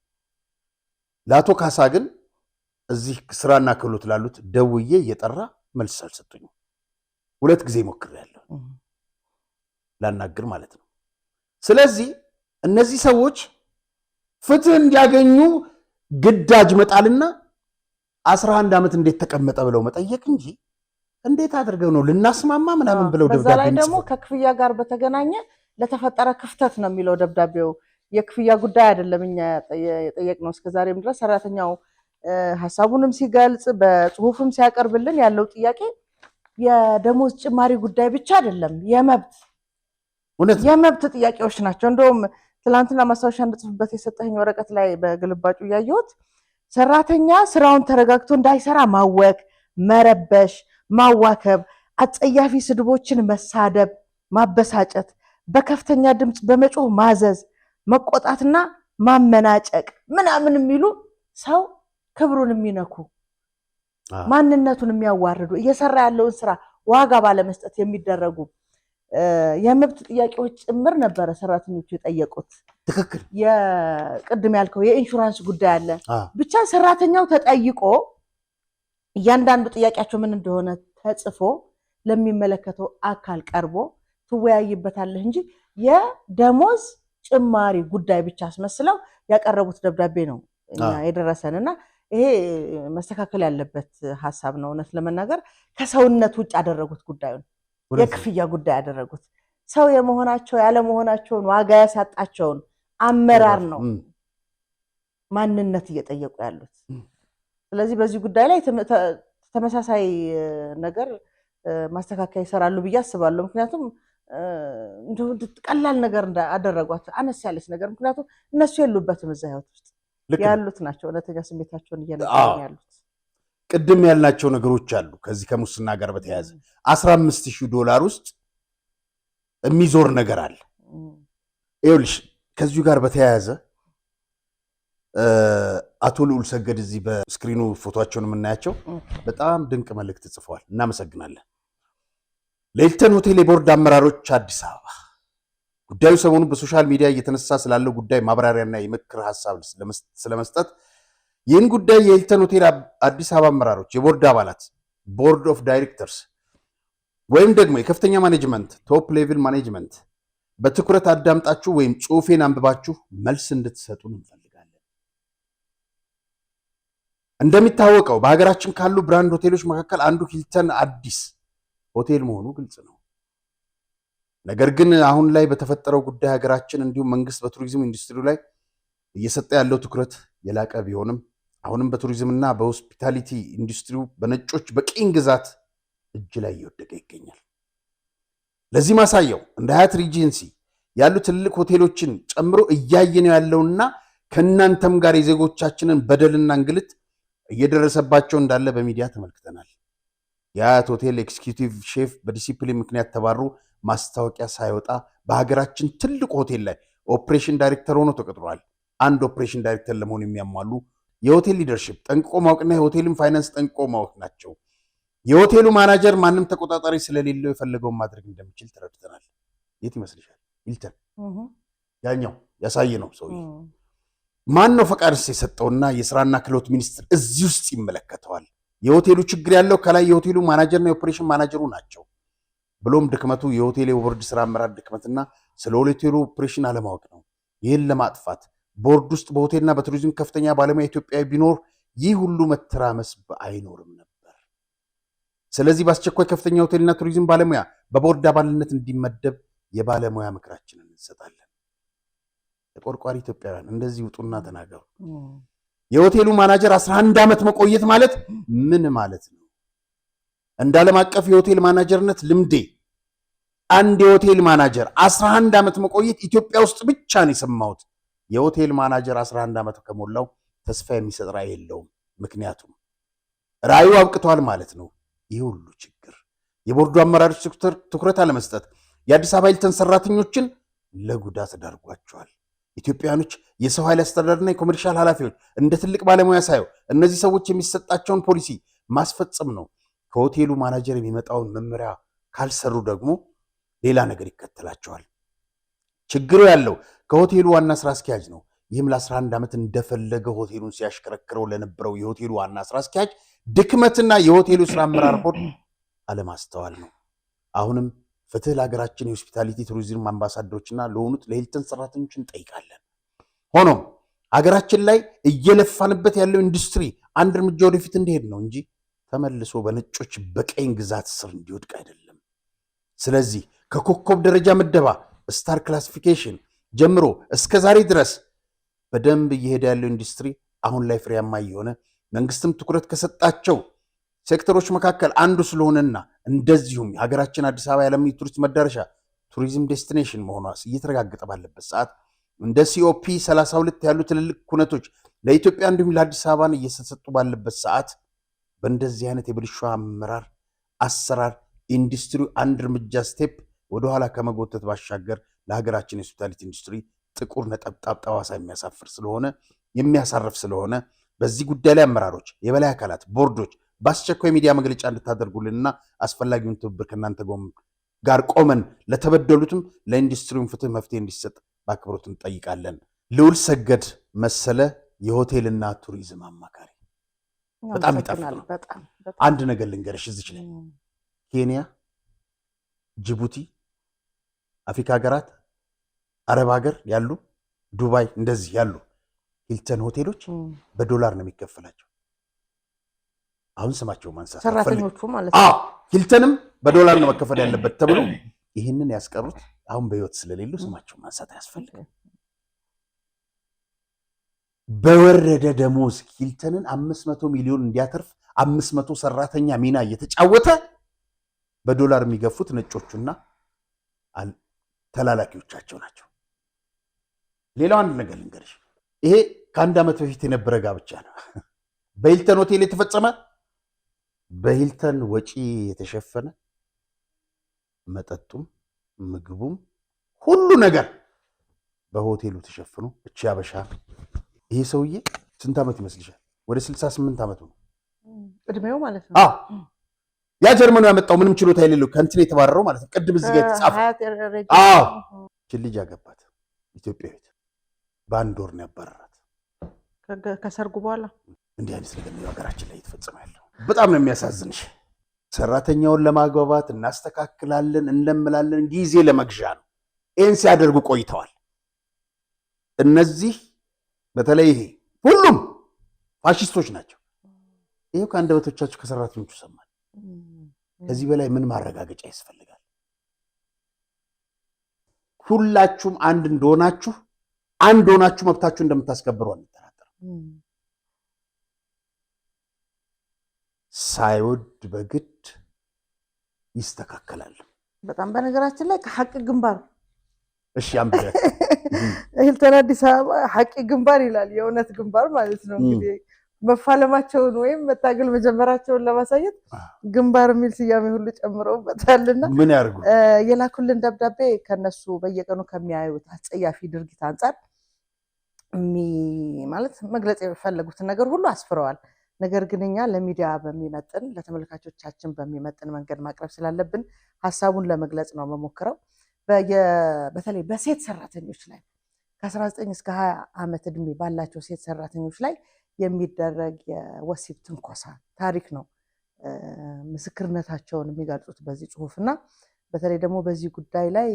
ለአቶ ካሳ ግን እዚህ ስራና ክህሎት ላሉት ደውዬ እየጠራ መልስ አልሰጡኝም። 2 ጊዜ ሞክሬያለሁ ላናግር ማለት ነው። ስለዚህ እነዚህ ሰዎች ፍትህ እንዲያገኙ ግዳጅ መጣልና 11 ዓመት እንዴት ተቀመጠ ብለው መጠየቅ እንጂ እንዴት አድርገው ነው ልናስማማ ምናምን ብለው ደብዳቤ። በዛ ላይ ደግሞ ከክፍያ ጋር በተገናኘ ለተፈጠረ ክፍተት ነው የሚለው ደብዳቤው። የክፍያ ጉዳይ አይደለም እኛ የጠየቅነው እስከዛሬም ድረስ ሰራተኛው ሐሳቡንም ሲገልጽ በጽሁፍም ሲያቀርብልን ያለው ጥያቄ የደሞዝ ጭማሪ ጉዳይ ብቻ አይደለም፣ የመብት ጥያቄዎች ናቸው። እንደውም ትላንትና ማስታወሻ እንድጽፍበት የሰጠኝ ወረቀት ላይ በግልባጩ ያየሁት ሰራተኛ ስራውን ተረጋግቶ እንዳይሰራ ማወክ፣ መረበሽ፣ ማዋከብ፣ አጸያፊ ስድቦችን መሳደብ፣ ማበሳጨት፣ በከፍተኛ ድምፅ በመጮህ ማዘዝ፣ መቆጣትና ማመናጨቅ ምናምን የሚሉ ሰው ክብሩን የሚነኩ ማንነቱን የሚያዋርዱ እየሰራ ያለውን ስራ ዋጋ ባለመስጠት የሚደረጉ የመብት ጥያቄዎች ጭምር ነበረ ሰራተኞቹ የጠየቁት። ትክክል። የቅድም ያልከው የኢንሹራንስ ጉዳይ አለ። ብቻ ሰራተኛው ተጠይቆ እያንዳንዱ ጥያቄያቸው ምን እንደሆነ ተጽፎ ለሚመለከተው አካል ቀርቦ ትወያይበታለህ እንጂ የደሞዝ ጭማሪ ጉዳይ ብቻ አስመስለው ያቀረቡት ደብዳቤ ነው የደረሰንና ይሄ መስተካከል ያለበት ሐሳብ ነው። እውነት ለመናገር ከሰውነት ውጭ ያደረጉት ጉዳዩን የክፍያ ጉዳይ ያደረጉት ሰው የመሆናቸው ያለመሆናቸውን ዋጋ ያሳጣቸውን አመራር ነው ማንነት እየጠየቁ ያሉት። ስለዚህ በዚህ ጉዳይ ላይ ተመሳሳይ ነገር ማስተካከያ ይሰራሉ ብዬ አስባለሁ። ምክንያቱም ቀላል ነገር አደረጓት፣ አነስ ያለች ነገር። ምክንያቱም እነሱ የሉበትም እዛ ህይወት ውስጥ ያሉት ናቸው እውነተኛ ስሜታቸውን እየነገሩ ያሉት። ቅድም ያልናቸው ነገሮች አሉ። ከዚህ ከሙስና ጋር በተያያዘ $15,000 ውስጥ የሚዞር ነገር አለ። ይኸውልሽ ከዚሁ ጋር በተያያዘ አቶ ልዑል ሰገድ እዚህ በስክሪኑ ፎቶቸውን የምናያቸው በጣም ድንቅ መልእክት ጽፈዋል። እናመሰግናለን። ለሂልተን ሆቴል የቦርድ አመራሮች አዲስ አበባ ጉዳዩ ሰሞኑን በሶሻል ሚዲያ እየተነሳ ስላለው ጉዳይ ማብራሪያና የምክር ሀሳብ ስለመስጠት ይህን ጉዳይ የሂልተን ሆቴል አዲስ አበባ አመራሮች፣ የቦርድ አባላት ቦርድ ኦፍ ዳይሬክተርስ ወይም ደግሞ የከፍተኛ ማኔጅመንት ቶፕ ሌቭል ማኔጅመንት በትኩረት አዳምጣችሁ ወይም ጽሑፌን አንብባችሁ መልስ እንድትሰጡን እንፈልጋለን። እንደሚታወቀው በሀገራችን ካሉ ብራንድ ሆቴሎች መካከል አንዱ ሂልተን አዲስ ሆቴል መሆኑ ግልጽ ነው። ነገር ግን አሁን ላይ በተፈጠረው ጉዳይ ሀገራችን እንዲሁም መንግስት በቱሪዝም ኢንዱስትሪ ላይ እየሰጠ ያለው ትኩረት የላቀ ቢሆንም አሁንም በቱሪዝምና በሆስፒታሊቲ ኢንዱስትሪው በነጮች በቅኝ ግዛት እጅ ላይ እየወደቀ ይገኛል። ለዚህ ማሳያው እንደ ሀያት ሪጀንሲ ያሉ ትልልቅ ሆቴሎችን ጨምሮ እያየነው ያለውና ከእናንተም ጋር የዜጎቻችንን በደልና እንግልት እየደረሰባቸው እንዳለ በሚዲያ ተመልክተናል። የሀያት ሆቴል ኤክስኪዩቲቭ ሼፍ በዲሲፕሊን ምክንያት ተባሮ ማስታወቂያ ሳይወጣ በሀገራችን ትልቅ ሆቴል ላይ ኦፕሬሽን ዳይሬክተር ሆኖ ተቀጥሯል። አንድ ኦፕሬሽን ዳይሬክተር ለመሆን የሚያሟሉ የሆቴል ሊደርሺፕ ጠንቅቆ ማወቅና የሆቴልን ፋይናንስ ጠንቅቆ ማወቅ ናቸው። የሆቴሉ ማናጀር ማንም ተቆጣጣሪ ስለሌለው የፈለገውን ማድረግ እንደሚችል ተረድተናል። የት ይመስልሻል? ሂልተን ያኛው ያሳየ ነው ሰውዬ። ማን ነው ፈቃድስ የሰጠውና የስራና ክህሎት ሚኒስትር እዚህ ውስጥ ይመለከተዋል? የሆቴሉ ችግር ያለው ከላይ የሆቴሉ ማናጀርና የኦፕሬሽን ማናጀሩ ናቸው። ብሎም ድክመቱ የሆቴል የቦርድ ስራ አመራር ድክመትና ስለ ሆቴሉ ኦፕሬሽን አለማወቅ ነው። ይህን ለማጥፋት ቦርድ ውስጥ በሆቴልና በቱሪዝም ከፍተኛ ባለሙያ ኢትዮጵያዊ ቢኖር ይህ ሁሉ መተራመስ አይኖርም ነበር። ስለዚህ በአስቸኳይ ከፍተኛ ሆቴልና ቱሪዝም ባለሙያ በቦርድ አባልነት እንዲመደብ የባለሙያ ምክራችንን እንሰጣለን። ተቆርቋሪ ኢትዮጵያውያን እንደዚህ ውጡና ተናገሩ። የሆቴሉ ማናጀር 11 ዓመት መቆየት ማለት ምን ማለት ነው? እንደ ዓለም አቀፍ የሆቴል ማናጀርነት ልምዴ አንድ የሆቴል ማናጀር 11 ዓመት መቆየት ኢትዮጵያ ውስጥ ብቻ ነው የሰማሁት። የሆቴል ማናጀር 11 ዓመት ከሞላው ተስፋ የሚሰጥ ራዕይ የለውም። ምክንያቱም ራዕዩ አብቅቷል ማለት ነው። ይህ ሁሉ ችግር የቦርዱ አመራሮች ትኩረት አለመስጠት የአዲስ አበባ ሂልተን ሰራተኞችን ለጉዳት ዳርጓቸዋል። ኢትዮጵያኖች የሰው ኃይል አስተዳደርና የኮሜርሻል ኃላፊዎች እንደ ትልቅ ባለሙያ ሳየው እነዚህ ሰዎች የሚሰጣቸውን ፖሊሲ ማስፈጸም ነው። ከሆቴሉ ማናጀር የሚመጣውን መመሪያ ካልሰሩ ደግሞ ሌላ ነገር ይከተላቸዋል። ችግሩ ያለው ከሆቴሉ ዋና ስራ አስኪያጅ ነው። ይህም ለ11 ዓመት እንደፈለገ ሆቴሉን ሲያሽከረክረው ለነበረው የሆቴሉ ዋና ስራ አስኪያጅ ድክመትና የሆቴሉ ስራ አመራር ቦርድ አለማስተዋል ነው። አሁንም ፍትህ ለሀገራችን የሆስፒታሊቲ ቱሪዝም አምባሳደሮችና ለሆኑት ለሂልተን ሰራተኞች እንጠይቃለን። ሆኖም ሀገራችን ላይ እየለፋንበት ያለው ኢንዱስትሪ አንድ እርምጃ ወደፊት እንዲሄድ ነው እንጂ ተመልሶ በነጮች በቀኝ ግዛት ስር እንዲወድቅ አይደለም። ስለዚህ ከኮከብ ደረጃ ምደባ ስታር ክላሲፊኬሽን ጀምሮ እስከ ዛሬ ድረስ በደንብ እየሄደ ያለው ኢንዱስትሪ አሁን ላይ ፍሬያማ እየሆነ መንግስትም ትኩረት ከሰጣቸው ሴክተሮች መካከል አንዱ ስለሆነና እንደዚሁም ሀገራችን አዲስ አበባ የዓለም ቱሪስት መዳረሻ ቱሪዝም ዴስቲኔሽን መሆኗ እየተረጋገጠ ባለበት ሰዓት እንደ ሲኦፒ 32 ያሉ ትልልቅ ኩነቶች ለኢትዮጵያ እንዲሁም ለአዲስ አበባን እየተሰጡ ባለበት ሰዓት በእንደዚህ አይነት የብልሹ አመራር አሰራር ኢንዱስትሪው አንድ እርምጃ ስቴፕ ወደኋላ ከመጎተት ባሻገር ለሀገራችን የሆስፒታሊቲ ኢንዱስትሪ ጥቁር ነጠብጣብ ጠባሳ የሚያሳርፍ ስለሆነ በዚህ ጉዳይ ላይ አመራሮች፣ የበላይ አካላት፣ ቦርዶች በአስቸኳይ ሚዲያ መግለጫ እንድታደርጉልንና አስፈላጊውን ትብብር ከእናንተ ጋር ቆመን ለተበደሉትም ለኢንዱስትሪውን ፍትህ መፍትሄ እንዲሰጥ በአክብሮት እንጠይቃለን። ልዑል ሰገድ መሰለ የሆቴልና ቱሪዝም አማካሪ። በጣም ይጣፍጥ ነው። አንድ ነገር ልንገርሽ፣ እዚች ላይ ኬንያ፣ ጅቡቲ፣ አፍሪካ ሀገራት፣ አረብ ሀገር ያሉ ዱባይ እንደዚህ ያሉ ሂልተን ሆቴሎች በዶላር ነው የሚከፈላቸው። አሁን ስማቸው ማንሳት ሰራተኞቹ ማለት ነው። ሂልተንም በዶላር ነው መከፈል ያለበት ተብሎ ይህንን ያስቀሩት አሁን በህይወት ስለሌሉ ስማቸው ማንሳት አያስፈልግም። በወረደ ደሞዝ ሂልተንን 500 ሚሊዮን እንዲያተርፍ 500 ሰራተኛ ሚና እየተጫወተ በዶላር የሚገፉት ነጮቹና ተላላኪዎቻቸው ናቸው። ሌላው አንድ ነገር ልንገርሽ፣ ይሄ ከአንድ ዓመት በፊት የነበረ ጋብቻ ነው። በሂልተን ሆቴል የተፈጸመ በሂልተን ወጪ የተሸፈነ መጠጡም ምግቡም ሁሉ ነገር በሆቴሉ ተሸፍኖ እቺ አበሻ ይሄ ሰውዬ ስንት ዓመት ይመስልሻል? ወደ 68 ዓመቱ ነው እድሜው ማለት ነው። አዎ ያ ጀርመኑ ያመጣው ምንም ችሎታ የሌለው ከእንትን የተባረረው ማለት ነው። ቅድም እዚህ ጋር የተጻፈ አዎ እቺ ልጅ አገባት ኢትዮጵያዊት በአንድ ወር ነው ያባረራት ከሰርጉ በኋላ። እንዲህ አይነት ነገር ነው ሀገራችን ላይ የተፈጸመ ያለው። በጣም ነው የሚያሳዝንሽ። ሰራተኛውን ለማግባባት እናስተካክላለን እንለምላለን ጊዜ ለመግዣ ነው ይህን ሲያደርጉ ቆይተዋል። እነዚህ በተለይ ይሄ ሁሉም ፋሽስቶች ናቸው። ይሄው ከአንደበቶቻቸው ከሰራተኞቹ ሰማን። ከዚህ በላይ ምን ማረጋገጫ ያስፈልጋል? ሁላችሁም አንድ እንደሆናችሁ መብታችሁ እንደምታስከብሩ አንጠራጠርም። ሳይወድ በግድ ይስተካከላል። በጣም በነገራችን ላይ ከሐቅ ግንባር እሺ አንብበ ሂልተን አዲስ አበባ ሐቂ ግንባር ይላል። የእውነት ግንባር ማለት ነው። እንግዲህ መፋለማቸውን ወይም መታገል መጀመራቸውን ለማሳየት ግንባር የሚል ስያሜ ሁሉ ጨምረውበታልና ምን ያርጉ? የላኩልን ደብዳቤ ከነሱ በየቀኑ ከሚያዩት አጸያፊ ድርጊት አንጻር ማለት መግለጽ የፈለጉትን ነገር ሁሉ አስፍረዋል። ነገር ግን እኛ ለሚዲያ በሚመጥን ለተመልካቾቻችን በሚመጥን መንገድ ማቅረብ ስላለብን ሐሳቡን ለመግለጽ ነው መሞክረው። በተለይ በሴት ሰራተኞች ላይ ከ19 እስከ 20 ዓመት ዕድሜ ባላቸው ሴት ሰራተኞች ላይ የሚደረግ የወሲብ ትንኮሳ ታሪክ ነው ምስክርነታቸውን የሚገልጹት በዚህ ጽሁፍና በተለይ ደግሞ በዚህ ጉዳይ ላይ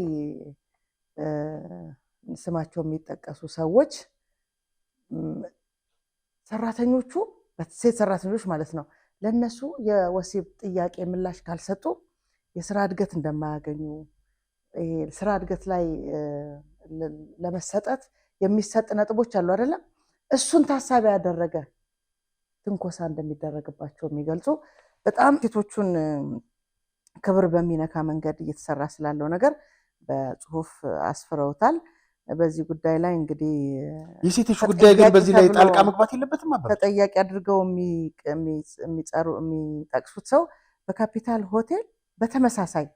ስማቸው የሚጠቀሱ ሰዎች ሰራተኞቹ ሴት ሰራተኞች ማለት ነው ለነሱ የወሲብ ጥያቄ ምላሽ ካልሰጡ የስራ እድገት እንደማያገኙ ስራ እድገት ላይ ለመሰጠት የሚሰጥ ነጥቦች አሉ አይደለም? እሱን ታሳቢ ያደረገ ትንኮሳ እንደሚደረግባቸው የሚገልጹ በጣም ሴቶቹን ክብር በሚነካ መንገድ እየተሰራ ስላለው ነገር በጽሁፍ አስፍረውታል። በዚህ ጉዳይ ላይ እንግዲህ የሴቶች ጉዳይ ግን በዚህ ላይ ጣልቃ መግባት የለበትም። ተጠያቂ አድርገው የሚጠቅሱት ሰው በካፒታል ሆቴል በተመሳሳይ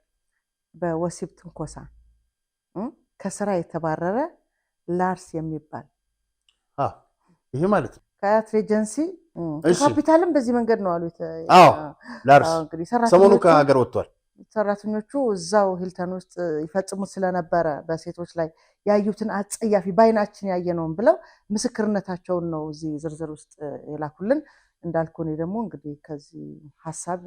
በወሲብ ትንኮሳ ከስራ የተባረረ ላርስ የሚባል ይሄ ማለት ነው ከአያት ኤጀንሲ ካፒታልም በዚህ መንገድ ነው አሉት። ላርስ ሰሞኑ ከሀገር ወጥቷል። ሰራተኞቹ እዛው ሂልተን ውስጥ ይፈጽሙት ስለነበረ በሴቶች ላይ ያዩትን አጸያፊ ባይናችን ያየነውን ብለው ምስክርነታቸውን ነው እዚህ ዝርዝር ውስጥ የላኩልን። እንዳልኩ እኔ ደግሞ እንግዲህ ከዚህ ሐሳብ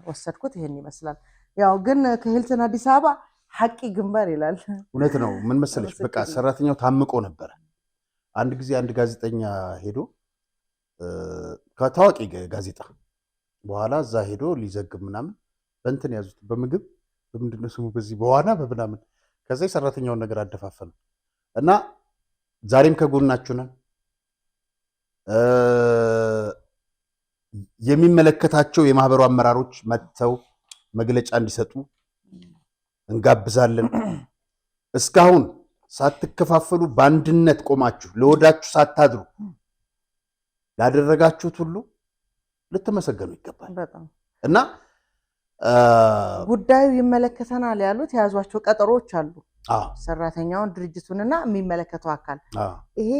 ወሰድኩት ይሄን ይመስላል። ያው ግን ከሂልተን አዲስ አበባ ሐቂ ግንባር ይላል። እውነት ነው። ምን መሰለሽ በቃ ሰራተኛው ታምቆ ነበረ። አንድ ጊዜ አንድ ጋዜጠኛ ሄዶ ከታዋቂ ጋዜጣ በኋላ እዛ ሄዶ ሊዘግብ ምናምን በእንትን ያዙት በምግብ በምንድነው ስሙ በዚህ በዋና በምናምን ከዛ የሰራተኛውን ነገር አደፋፈኑ እና ዛሬም ከጎናችሁ ነን የሚመለከታቸው የማህበሩ አመራሮች መጥተው መግለጫ እንዲሰጡ እንጋብዛለን። እስካሁን ሳትከፋፈሉ በአንድነት ቆማችሁ ለወዳችሁ ሳታድሩ ላደረጋችሁት ሁሉ ልትመሰገኑ ይገባል እና ጉዳዩ ይመለከተናል ያሉት የያዟቸው ቀጠሮዎች አሉ። ሰራተኛውን ድርጅቱንና የሚመለከተው አካል ይሄ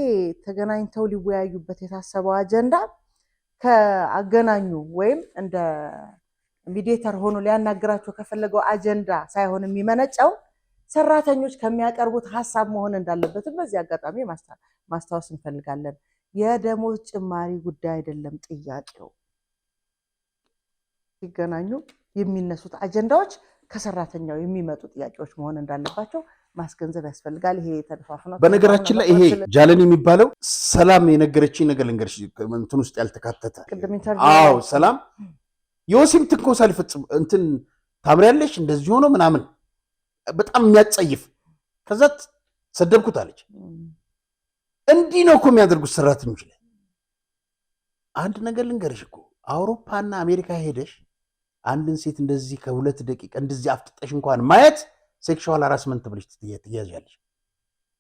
ተገናኝተው ሊወያዩበት የታሰበው አጀንዳ ከአገናኙ ወይም እንደ ሚዲየተር ሆኖ ሊያናግራቸው ከፈለገው አጀንዳ ሳይሆን የሚመነጨው ሰራተኞች ከሚያቀርቡት ሐሳብ መሆን እንዳለበትም በዚህ አጋጣሚ ማስታወስ እንፈልጋለን። የደሞዝ ጭማሪ ጉዳይ አይደለም ጥያቄው። ሲገናኙ የሚነሱት አጀንዳዎች ከሰራተኛው የሚመጡ ጥያቄዎች መሆን እንዳለባቸው ማስገንዘብ ያስፈልጋል። ይሄ ተደፋፍነው በነገራችን ላይ ይሄ ጃለን የሚባለው ሰላም የነገረችኝ ነገር ልንገርሽ እንትን ውስጥ ያልተካተተ ሰላም የወሲብ ትንኮሳ ሊፈጽም እንትን ታምሪያለሽ እንደዚህ ሆኖ ምናምን በጣም የሚያጸይፍ ከዛ ሰደብኩት አለች። እንዲህ ነው እኮ የሚያደርጉት ሰራተኞች ላይ። አንድ ነገር ልንገርሽ እኮ አውሮፓና አሜሪካ ሄደሽ አንድን ሴት እንደዚህ ከ2 ደቂቃ እንደዚህ አፍጥጠሽ እንኳን ማየት ሴክሹዋል ሃራስመንት ብለሽ ትያዣለሽ፣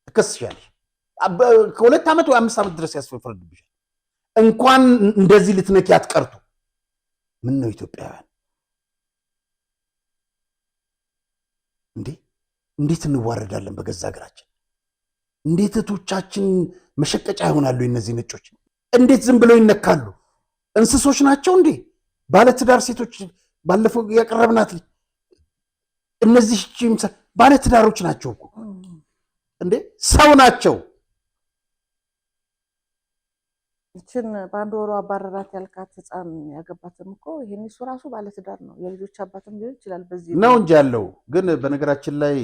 ትከስሻለሽ። ከ2 ዓመት ወይ 5 ዓመት ድረስ ያስፈርድብሻል። እንኳን እንደዚህ ልትነኪ አትቀርቱ። ምን ነው ኢትዮጵያውያን እንዴት እንዋረዳለን በገዛ ሀገራችን? እንዴት እህቶቻችን መሸቀጫ ይሆናሉ? እነዚህ ነጮች እንዴት ዝም ብለው ይነካሉ? እንስሶች ናቸው እንዴ? ባለትዳር ሴቶች ባለፈው ያቀረብናት እነዚህ ባለትዳሮች ናቸው እኮ እንዴ፣ ሰው ናቸው። እችን በአንድ ወሩ አባረራት ያልካት ህፃን ያገባትም እኮ ይሄን እሱ ራሱ ባለትዳር ነው፣ የልጆች አባትም ሊሆን ይችላል። በዚህ ነው እንጂ ያለው። ግን በነገራችን ላይ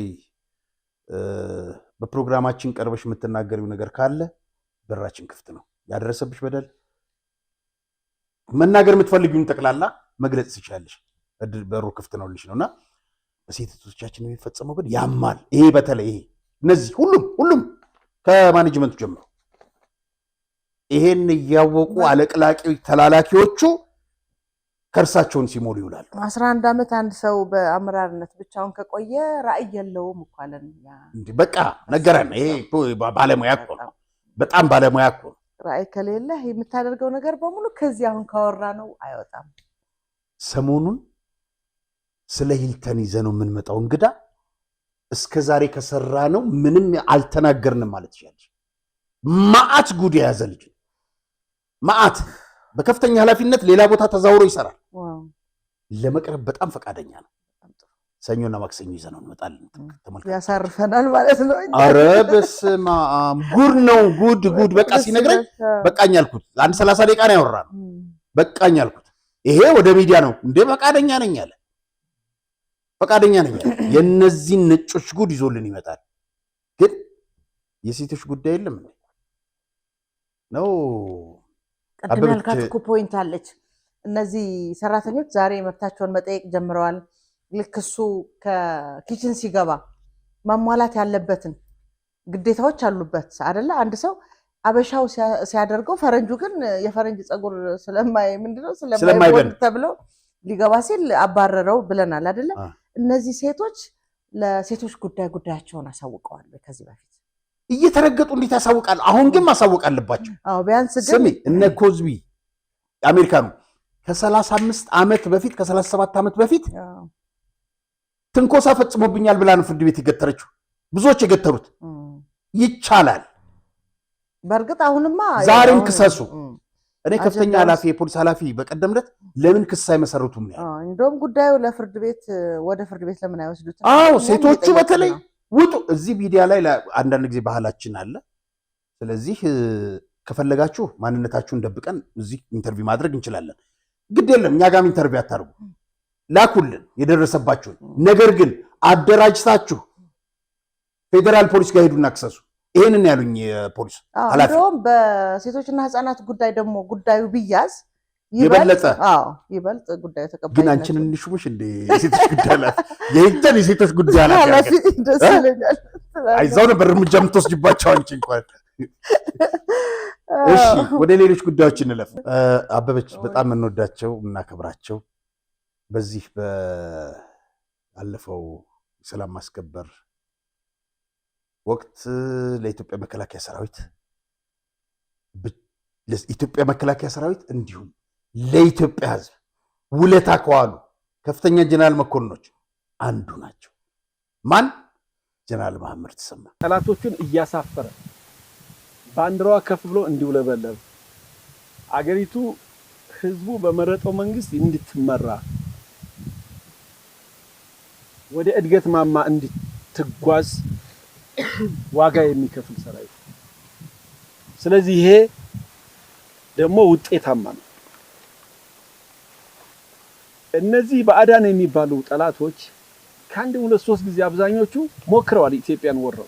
በፕሮግራማችን ቀርበሽ የምትናገሪው ነገር ካለ በራችን ክፍት ነው። ያደረሰብሽ በደል መናገር የምትፈልጊውን ጠቅላላ መግለጽ ትችላለሽ። በሩ ክፍት ነው ልሽ ነውና በሴቶቻችን የሚፈጸመው ግን ያማል። ይሄ በተለይ ይሄ እነዚህ ሁሉም ከማኔጅመንቱ ጀምሮ ይሄን እያወቁ አለቅላቂዎች ተላላኪዎቹ ከርሳቸውን ሲሞሉ ይውላሉ። 11 ዓመት አንድ ሰው በአመራርነት ብቻውን ከቆየ ራዕይ የለውም እኮ አለን። እንዴ በቃ ነገረን። ይሄ ባለሙያ እኮ ነው፣ በጣም ባለሙያ እኮ ነው። ራዕይ ከሌለ የምታደርገው ነገር በሙሉ ከዚህ አሁን ካወራ ነው አይወጣም። ሰሞኑን ስለ ሂልተን ይዘነው የምንመጣው እንግዳ እስከዛሬ ከሰራ ነው ምንም አልተናገርንም ማለት ይችላል። ማአት ጉድ የያዘ ልጅ ማአት በከፍተኛ ኃላፊነት ሌላ ቦታ ተዛውሮ ይሰራል። ለመቅረብ በጣም ፈቃደኛ ነው። ሰኞና ማክሰኞ ይዘነው እንመጣለን። ያሳርፈናል ማለት ነው። ኧረ በስመ አብ ጉድ ነው ጉድ። በቃ ሲነግረኝ በቃኝ አልኩት። አንድ 30 ደቂቃ ነው ያወራነው። በቃኝ አልኩት። ይሄ ወደ ሚዲያ ነው እንዴ? ፈቃደኛ ነኝ አለ። የነዚህን ነጮች ጉድ ይዞልን ይመጣል። ግን የሴቶች ጉዳይ የለም ነው። ቅድም ያልካት እኮ ፖይንት አለች። እነዚህ ሰራተኞች ዛሬ መብታቸውን መጠየቅ ጀምረዋል። ልክ እሱ ከኪችን ሲገባ ማሟላት ያለበትን ግዴታዎች አሉበት አይደለ? አንድ ሰው አበሻው ሲያደርገው ፈረንጁ ግን የፈረንጅ ፀጉር ስለማይወድ ተብሎ ሊገባ ሲል አባረረው ብለናል አይደለ? እነዚህ ሴቶች ለሴቶች ጉዳያቸውን አሳውቀዋል። ከዚህ በፊት እየተረገጡ እንዴት ያሳውቃል? አሁን ግን ማሳወቅ አለባቸው። ቢያንስ ግን ስሚ እነ ኮዝቢ አሜሪካኑ ከ35 ዓመት በፊት ከ37 ዓመት በፊት ትንኮሳ ፈጽሞብኛል ብላ ነው ፍርድ ቤት የገተረችው። ብዙዎች የገተሩት ይቻላል። በእርግጥ አሁንማ ዛሬም ክሰሱ። እኔ ከፍተኛ ኃላፊ የፖሊስ ኃላፊ በቀደም ዕለት ለምን ክስ አይመሰርቱም ነው? እንደውም ጉዳዩ ለፍርድ ቤት ወደ ፍርድ ቤት ለምን አይወስዱትም? አዎ ሴቶቹ በተለይ ውጡ። እዚህ ሚዲያ ላይ አንዳንድ ጊዜ ባህላችን አለ። ስለዚህ ከፈለጋችሁ ማንነታችሁን ደብቀን እዚህ ኢንተርቪው ማድረግ እንችላለን። ግድ የለም እኛ ጋርም ኢንተርቪው አታርጉ፣ ላኩልን የደረሰባችሁን። ነገር ግን አደራጅታችሁ ፌዴራል ፖሊስ ጋር ሄዱና ክሰሱ። ይሄንን ያሉኝ ፖሊስ ኃላፊ። እንደውም በሴቶችና ህፃናት ጉዳይ ደግሞ ጉዳዩ ቢያዝ ይበልጥ ጉዳዩ ተቀባይነት ግን አንቺን እንሹምሽ እንደ የሴቶች ጉዳይ ኃላፊ የሂልተን የሴቶች ጉዳይ ኃላፊ ደስ ይለኛል። አይዛው ነበር እርምጃ የምትወስጂባቸው አንቺ እንኳን። እሺ ወደ ሌሎች ጉዳዮች እንለፍ። አበበች በጣም እንወዳቸው እናከብራቸው በዚህ ባለፈው ሰላም ማስከበር ወቅት ለኢትዮጵያ መከላከያ ሰራዊት እንዲሁም ለኢትዮጵያ ሕዝብ ውለታ ከዋሉ ከፍተኛ ጀነራል መኮንኖች አንዱ ናቸው። ማን? ጀነራል መሐመድ ተሰማ። ጠላቶቹን እያሳፈረ ባንዲራዋ ከፍ ብሎ እንዲውለበለብ አገሪቱ ህዝቡ በመረጠው መንግስት እንድትመራ ወደ እድገት ማማ እንድትጓዝ ዋጋ የሚከፍል ሰራዊት። ስለዚህ ይሄ ደግሞ ውጤታማ ነው። እነዚህ ባዕዳን የሚባሉ ጠላቶች ከአንድ 2-3 ጊዜ አብዛኞቹ ሞክረዋል ኢትዮጵያን ወረው፣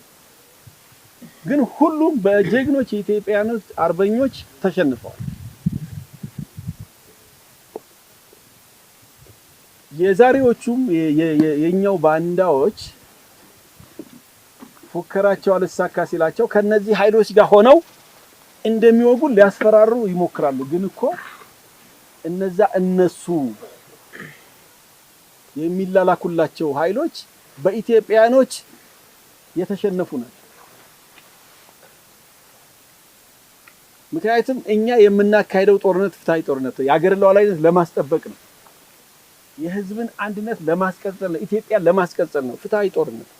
ግን ሁሉም በጀግኖች የኢትዮጵያኖች አርበኞች ተሸንፈዋል። የዛሬዎቹም የኛው ባንዳዎች ፉከራቸው አልሳካ ሲላቸው ከነዚህ ኃይሎች ጋር ሆነው እንደሚወጉ ሊያስፈራሩ ይሞክራሉ። ግን እኮ እነሱ የሚላላኩላቸው ኃይሎች በኢትዮጵያኖች የተሸነፉ ናቸው። ምክንያቱም እኛ የምናካሄደው ጦርነት ፍትሃዊ ጦርነት ነው፣ የሀገር ሉዓላዊነት ለማስጠበቅ ነው። የህዝብን አንድነት ለማስቀጠል ነው፣ ኢትዮጵያን ለማስቀጠል ነው። ፍትሃዊ ጦርነት።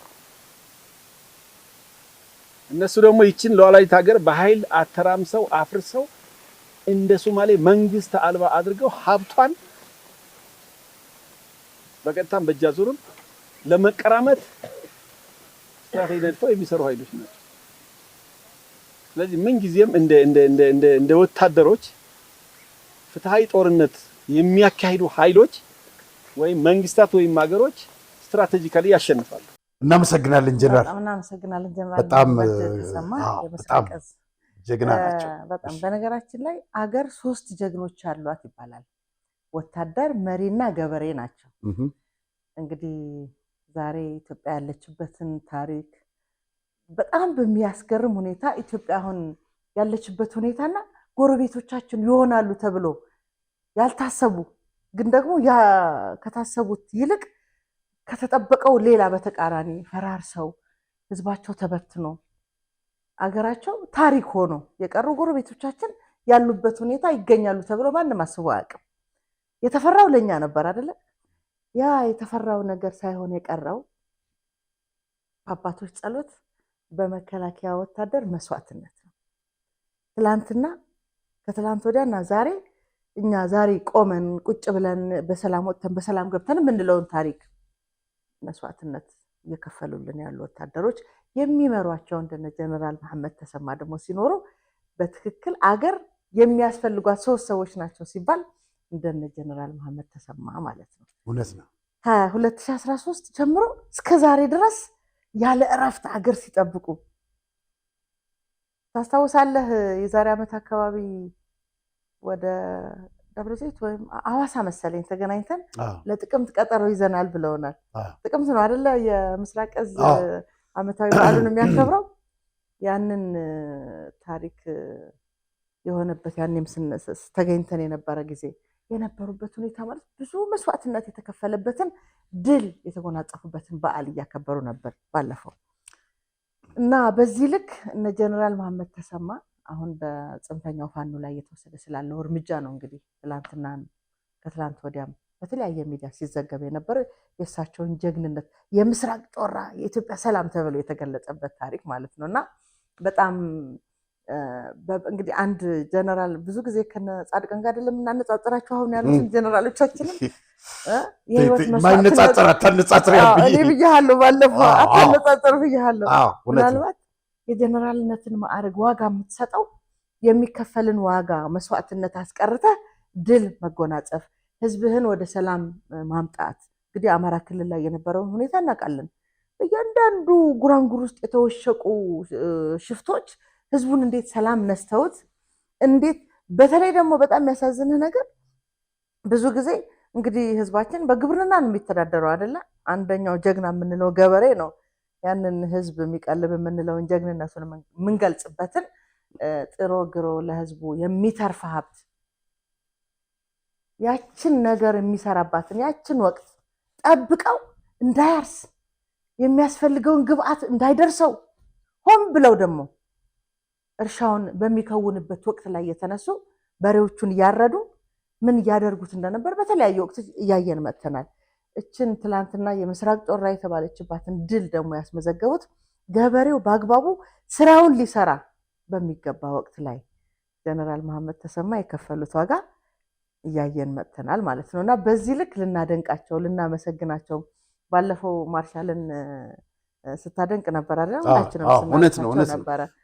እነሱ ደግሞ ይችን ሉዓላዊት ሀገር በኃይል አተራምሰው አፍርሰው እንደ ሶማሌ መንግስት አልባ አድርገው ሀብቷን በቀጥታም በእጅ አዙርም ለመቀራመት ስትራቴጂ ነድፈው የሚሰሩ ኃይሎች ናቸው። ስለዚህ ምን ጊዜም እንደ ወታደሮች ፍትሃዊ ጦርነት የሚያካሂዱ ኃይሎች ወይም መንግስታት ወይም ሀገሮች ስትራቴጂካሊ ያሸንፋሉ። እናመሰግናለን ጀነራል። በጣም እናመሰግናለን ጀነራል። በጣም በጣም ጀግና ናቸው። በጣም በነገራችን ላይ አገር 3 ጀግኖች አሏት ይባላል። ወታደር፣ መሪና ገበሬ ናቸው። እንግዲህ ዛሬ ኢትዮጵያ ያለችበትን ታሪክ በጣም በሚያስገርም ሁኔታ ኢትዮጵያ አሁን ያለችበት ሁኔታና ጎረቤቶቻችን ይሆናሉ ተብሎ ያልታሰቡ ግን ደግሞ ከታሰቡት ይልቅ ከተጠበቀው ሌላ በተቃራኒ ፈራርሰው ህዝባቸው ተበትኖ አገራቸው ታሪክ ሆኖ የቀሩ ጎረቤቶቻችን ያሉበት ሁኔታ ይገኛሉ ተብሎ ማንም አስቦ አያውቅም። የተፈራው ለኛ ነበር አይደለ? ያ የተፈራው ነገር ሳይሆን የቀረው አባቶች ጸሎት፣ በመከላከያ ወታደር መስዋዕትነት ነው። ትላንትና ከትላንት ወዲያና ዛሬ እኛ ዛሬ ቆመን ቁጭ ብለን በሰላም ወጥተን በሰላም ገብተን የምንለውን ታሪክ መስዋዕትነት እየከፈሉልን ያሉ ወታደሮች የሚመሯቸው እንደነ ጀነራል መሐመድ ተሰማ ደግሞ ሲኖሩ በትክክል አገር የሚያስፈልጓት 3 ሰዎች ናቸው ሲባል እንደነ ጀነራል መሐመድ ተሰማ ማለት ነው። እውነት ነው። ከ2013 ጀምሮ እስከ ዛሬ ድረስ ያለ እረፍት አገር ሲጠብቁ ታስታውሳለህ? የዛሬ ዓመት አካባቢ ወደ ደብረዘይት ወይም አዋሳ መሰለኝ ተገናኝተን ለጥቅምት ቀጠሮ ይዘናል ብለውናል። ጥቅምት ነው አይደለ? የምስራቅ እዝ ዓመታዊ በዓሉን የሚያከብረው ያንን ታሪክ የሆነበት ያኔም ተገኝተን የነበረ ጊዜ የነበሩበት ሁኔታ ማለት ብዙ መስዋዕትነት የተከፈለበትን ድል የተጎናጸፉበትን በዓል እያከበሩ ነበር ባለፈው እና በዚህ ልክ እነ ጀነራል መሐመድ ተሰማ አሁን በጽንፈኛው ፋኖ ላይ የተወሰደ ስላለው እርምጃ ነው እንግዲህ ትላንትና ከትላንት ወዲያም በተለያየ ሚዲያ ሲዘገብ የነበረ የእሳቸውን ጀግንነት የምስራቅ ጮራ የኢትዮጵያ ሰላም ተብሎ የተገለጸበት ታሪክ ማለት ነው እና በጣም እንግዲህ አንድ ጀነራል ብዙ ጊዜ ከነጻድቃን ጋር አይደለም እናነጻጽራቸው አሁን ያሉትን ጀነራሎቻችንን የህይወት ማይነጻጽር አታነጻጽር እኔ ብያለሁ ባለፈው አታነጻጽር ብያለሁ። ምናልባት የጀነራልነትን ማዕረግ ዋጋ የምትሰጠው የሚከፈልን ዋጋ መስዋዕትነት አስቀርተ ድል መጎናጸፍ ህዝብህን ወደ ሰላም ማምጣት። እንግዲህ አማራ ክልል ላይ የነበረውን ሁኔታ እናውቃለን። እያንዳንዱ ጉራንጉር ውስጥ የተወሸቁ ሽፍቶች ህዝቡን እንዴት ሰላም ነስተውት እንዴት በተለይ ደግሞ በጣም የሚያሳዝንህ ነገር ብዙ ጊዜ እንግዲህ ህዝባችን በግብርና ነው የሚተዳደረው አይደለ? አንደኛው ጀግና የምንለው ገበሬ ነው። ያንን ህዝብ የሚቀልብ የምንለውን ጀግንነቱን የምንገልጽበትን ጥሮ ግሮ ለህዝቡ የሚተርፍ ሀብት ያችን ነገር የሚሰራባትን ያችን ወቅት ጠብቀው እንዳያርስ የሚያስፈልገውን ግብአት እንዳይደርሰው ሆን ብለው ደግሞ እርሻውን በሚከውንበት ወቅት ላይ የተነሱ በሬዎቹን እያረዱ ምን እያደርጉት እንደነበር በተለያየ ወቅት እያየን መጥተናል። እችን ትላንትና የምስራቅ ጮራ የተባለችባትን ድል ደግሞ ያስመዘገቡት ገበሬው በአግባቡ ስራውን ሊሰራ በሚገባ ወቅት ላይ ጀነራል መሐመድ ተሰማ የከፈሉት ዋጋ እያየን መጥተናል ማለት ነው እና በዚህ ልክ ልናደንቃቸው ልናመሰግናቸው ባለፈው ማርሻልን ስታደንቅ ነበር አይደል? እውነት ነው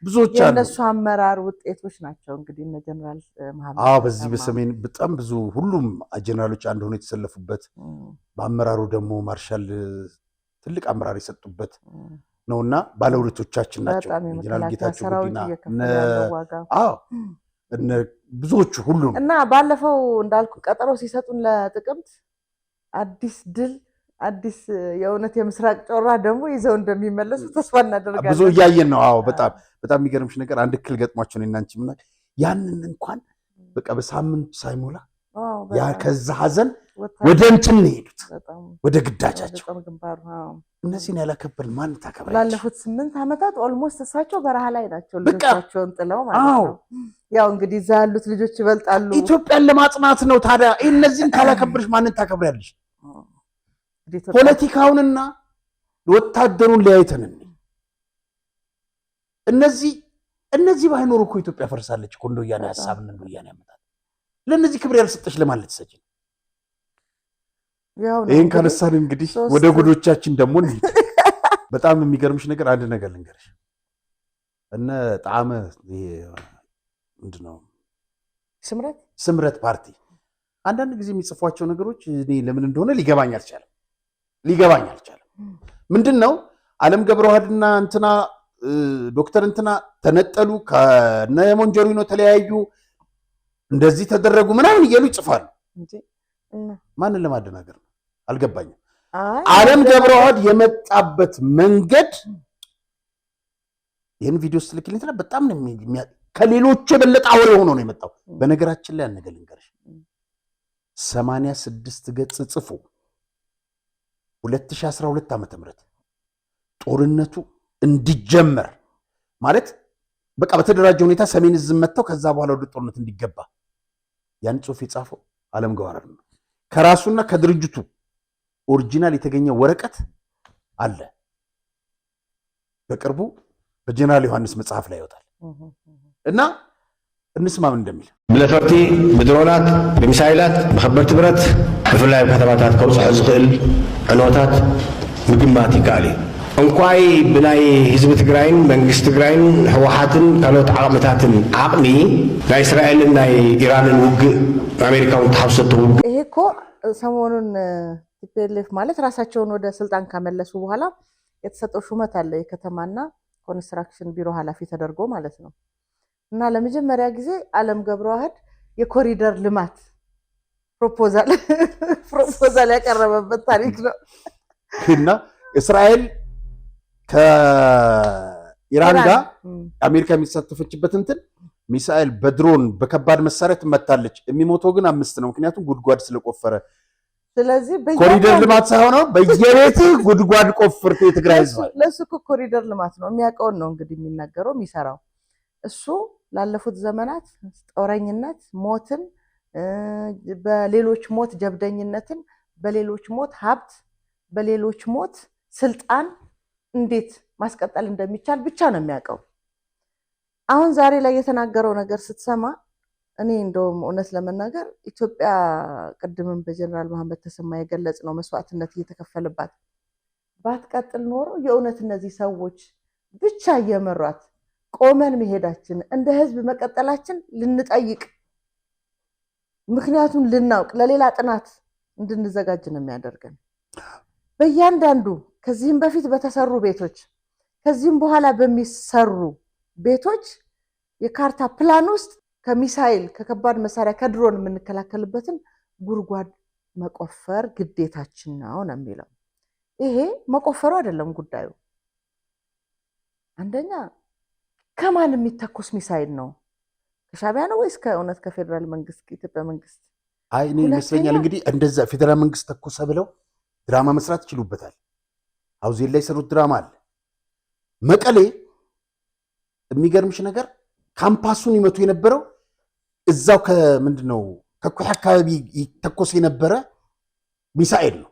ብዙዎች አሉ የነሱ አመራር ውጤቶች ናቸው እንግዲህ እነ ጀነራል መሐመድ በዚህ በሰሜን በጣም ብዙ ሁሉም ጀነራሎች አንድ ሆነው የተሰለፉበት በአመራሩ ደግሞ ማርሻል ትልቅ አመራር የሰጡበት ነውና ባለውለቶቻችን ናቸው። ጀነራል ጌታቸው ጉዲና ብዙዎቹ ሁሉም እና ባለፈው እንዳልኩ ቀጠሮ ሲሰጡን ለጥቅምት አዲስ ድል አዲስ የእውነት የምስራቅ ጮራ ደግሞ ይዘው እንደሚመለሱ ተስፋ እናደርጋለን። ብዙ እያየን ነው። በጣም የሚገርምሽ ነገር አንድ እክል ገጥሟቸው ነው እናንቺ ምናል ያንን እንኳን በቃ በሳምንት ሳይሞላ ያ ከዛ ሀዘን ወደ እንትን ነው የሄዱት ወደ ግዳጃቸው። እነዚህን ያላከበርን ማን ታከብራለች? ላለፉት 8 ዓመታት ኦልሞስት እሳቸው በረሃ ላይ ናቸው ልጆቻቸውን ጥለው ማለት ነው። ያው እንግዲህ እዛ ያሉት ልጆች ይበልጣሉ። ኢትዮጵያን ለማጽናት ነው። ታዲያ እነዚህን ካላከበርሽ ማንን ታከብሪያለሽ? ፖለቲካውንና ወታደሩን ለያይተን እነዚህ ባይኖሩ እኮ ኢትዮጵያ ፈርሳለች እኮ እንደው ያኔ ሐሳብን እንደው ያኔ ያመጣል ለነዚህ ክብር ያልሰጠች ለማለት ሰጪ ይሄን ካነሳን እንግዲህ ወደ ጉዶቻችን ደግሞ እንሂድ። በጣም የሚገርምሽ ነገር አንድ ነገር ልንገርሽ። እነ ጣዕመ ምንድነው ስምረት ፓርቲ አንዳንድ ጊዜ የሚጽፏቸው ነገሮች እኔ ለምን እንደሆነ ሊገባኝ አልቻለም። ምንድነው ዓለም ገብረዋህድና እንትና ዶክተር እንትና ተነጠሉ ከነ ሞንጆሪኖ ተለያዩ እንደዚህ ተደረጉ ምናምን እያሉ ይጽፋሉ። ማንን ለማደናገር ነው አልገባኝም። ዓለም ገብረዋህድ የመጣበት መንገድ ይህን ቪዲዮ ስልክልኝ እንትና በጣም ነው ከሌሎች የበለጠ አውሬ ሆኖ ነው የመጣው። በነገራችን ላይ አንገል ልንገርሽ 86 ገጽ ጽፎ 2012 ዓ.ም ጦርነቱ እንዲጀመር ማለት በቃ በተደራጀ ሁኔታ ሰሜን ዕዝ መተው ከዛ በኋላ ወደ ጦርነት እንዲገባ ያን ጽሑፍ የጻፈው ዓለም ገብረዋህድ ነው። ከራሱና ከድርጅቱ ኦሪጂናል የተገኘ ወረቀት አለ። በቅርቡ በጀነራል ዮሐንስ መጽሐፍ ላይ ይወጣል እና እንስማ ምን እንደሚል ብለፈርቲ ብድሮናት ብሚሳይላት ብከበርቲ ብረት ብፍላይ ከተማታት ከውፅሑ ዝኽእል ዕንወታት ምግማት ይከኣል እዩ እንኳይ ብናይ ህዝቢ ትግራይን መንግስቲ ትግራይን ህወሓትን ካልኦት ዓቕምታትን ዓቕሚ ናይ እስራኤልን ናይ ኢራንን ውግእ አሜሪካውን ተሓውሰቱ ውግእ ይሄ እኮ ሰሞኑን ቲፒኤልኤፍ ማለት ራሳቸውን ወደ ስልጣን ካመለሱ በኋላ የተሰጠው ሹመት አለ የከተማና ኮንስትራክሽን ቢሮ ኃላፊ ተደርጎ ማለት ነው። እና ለመጀመሪያ ጊዜ ዓለም ገብረዋህድ የኮሪደር ልማት ፕሮፖዛል ያቀረበበት ታሪክ ነው። እና እስራኤል ከኢራን ጋር አሜሪካ የሚሳተፈችበት እንትን ሚሳኤል በድሮን በከባድ መሳሪያ ትመታለች። የሚሞተው ግን 5 ነው፣ ምክንያቱም ጉድጓድ ስለቆፈረ። ስለዚህ ኮሪደር ልማት ሳይሆን በየቤት ጉድጓድ ቆፍርት የትግራይ ህዝብ ለሱ እኮ ኮሪደር ልማት ነው የሚያውቀውን ነው እንግዲህ የሚናገረው የሚሰራው። እሱ ላለፉት ዘመናት ጦረኝነት፣ ሞትን፣ በሌሎች ሞት ጀብደኝነትን፣ በሌሎች ሞት ሀብት፣ በሌሎች ሞት ስልጣን እንዴት ማስቀጠል እንደሚቻል ብቻ ነው የሚያውቀው። አሁን ዛሬ ላይ የተናገረው ነገር ስትሰማ እኔ እንደውም እውነት ለመናገር ኢትዮጵያ ቅድምም በጀነራል መሐመድ ተሰማ የገለጽ ነው መስዋዕትነት እየተከፈለባት ባትቀጥል ኖሮ የእውነት እነዚህ ሰዎች ብቻ እየመሯት ቆመን መሄዳችን እንደ ህዝብ መቀጠላችን ልንጠይቅ ምክንያቱም ልናውቅ ለሌላ ጥናት እንድንዘጋጅ ነው የሚያደርገን። በእያንዳንዱ ከዚህም በፊት በተሰሩ ቤቶች ከዚህም በኋላ በሚሰሩ ቤቶች የካርታ ፕላን ውስጥ ከሚሳኤል ከከባድ መሳሪያ ከድሮን የምንከላከልበትን ጉድጓድ መቆፈር ግዴታችን ነው ነው የሚለው። ይሄ መቆፈሩ አይደለም ጉዳዩ። አንደኛ ከማን የሚተኮስ ሚሳኤል ነው? ከሻዕቢያ ነው ወይስ ከእውነት ከፌደራል መንግስት ከኢትዮጵያ መንግስት? አይ እኔ ይመስለኛል እንግዲህ እንደዛ ፌደራል መንግስት ተኮሰ ብለው ድራማ መስራት ይችሉበታል። ሀውዜን ላይ ሰሩት ድራማ አለ። መቀሌ የሚገርምሽ ነገር ካምፓሱን ይመቱ የነበረው እዛው ከምንድነው ከኩህ አካባቢ ይተኮስ የነበረ ሚሳኤል ነው።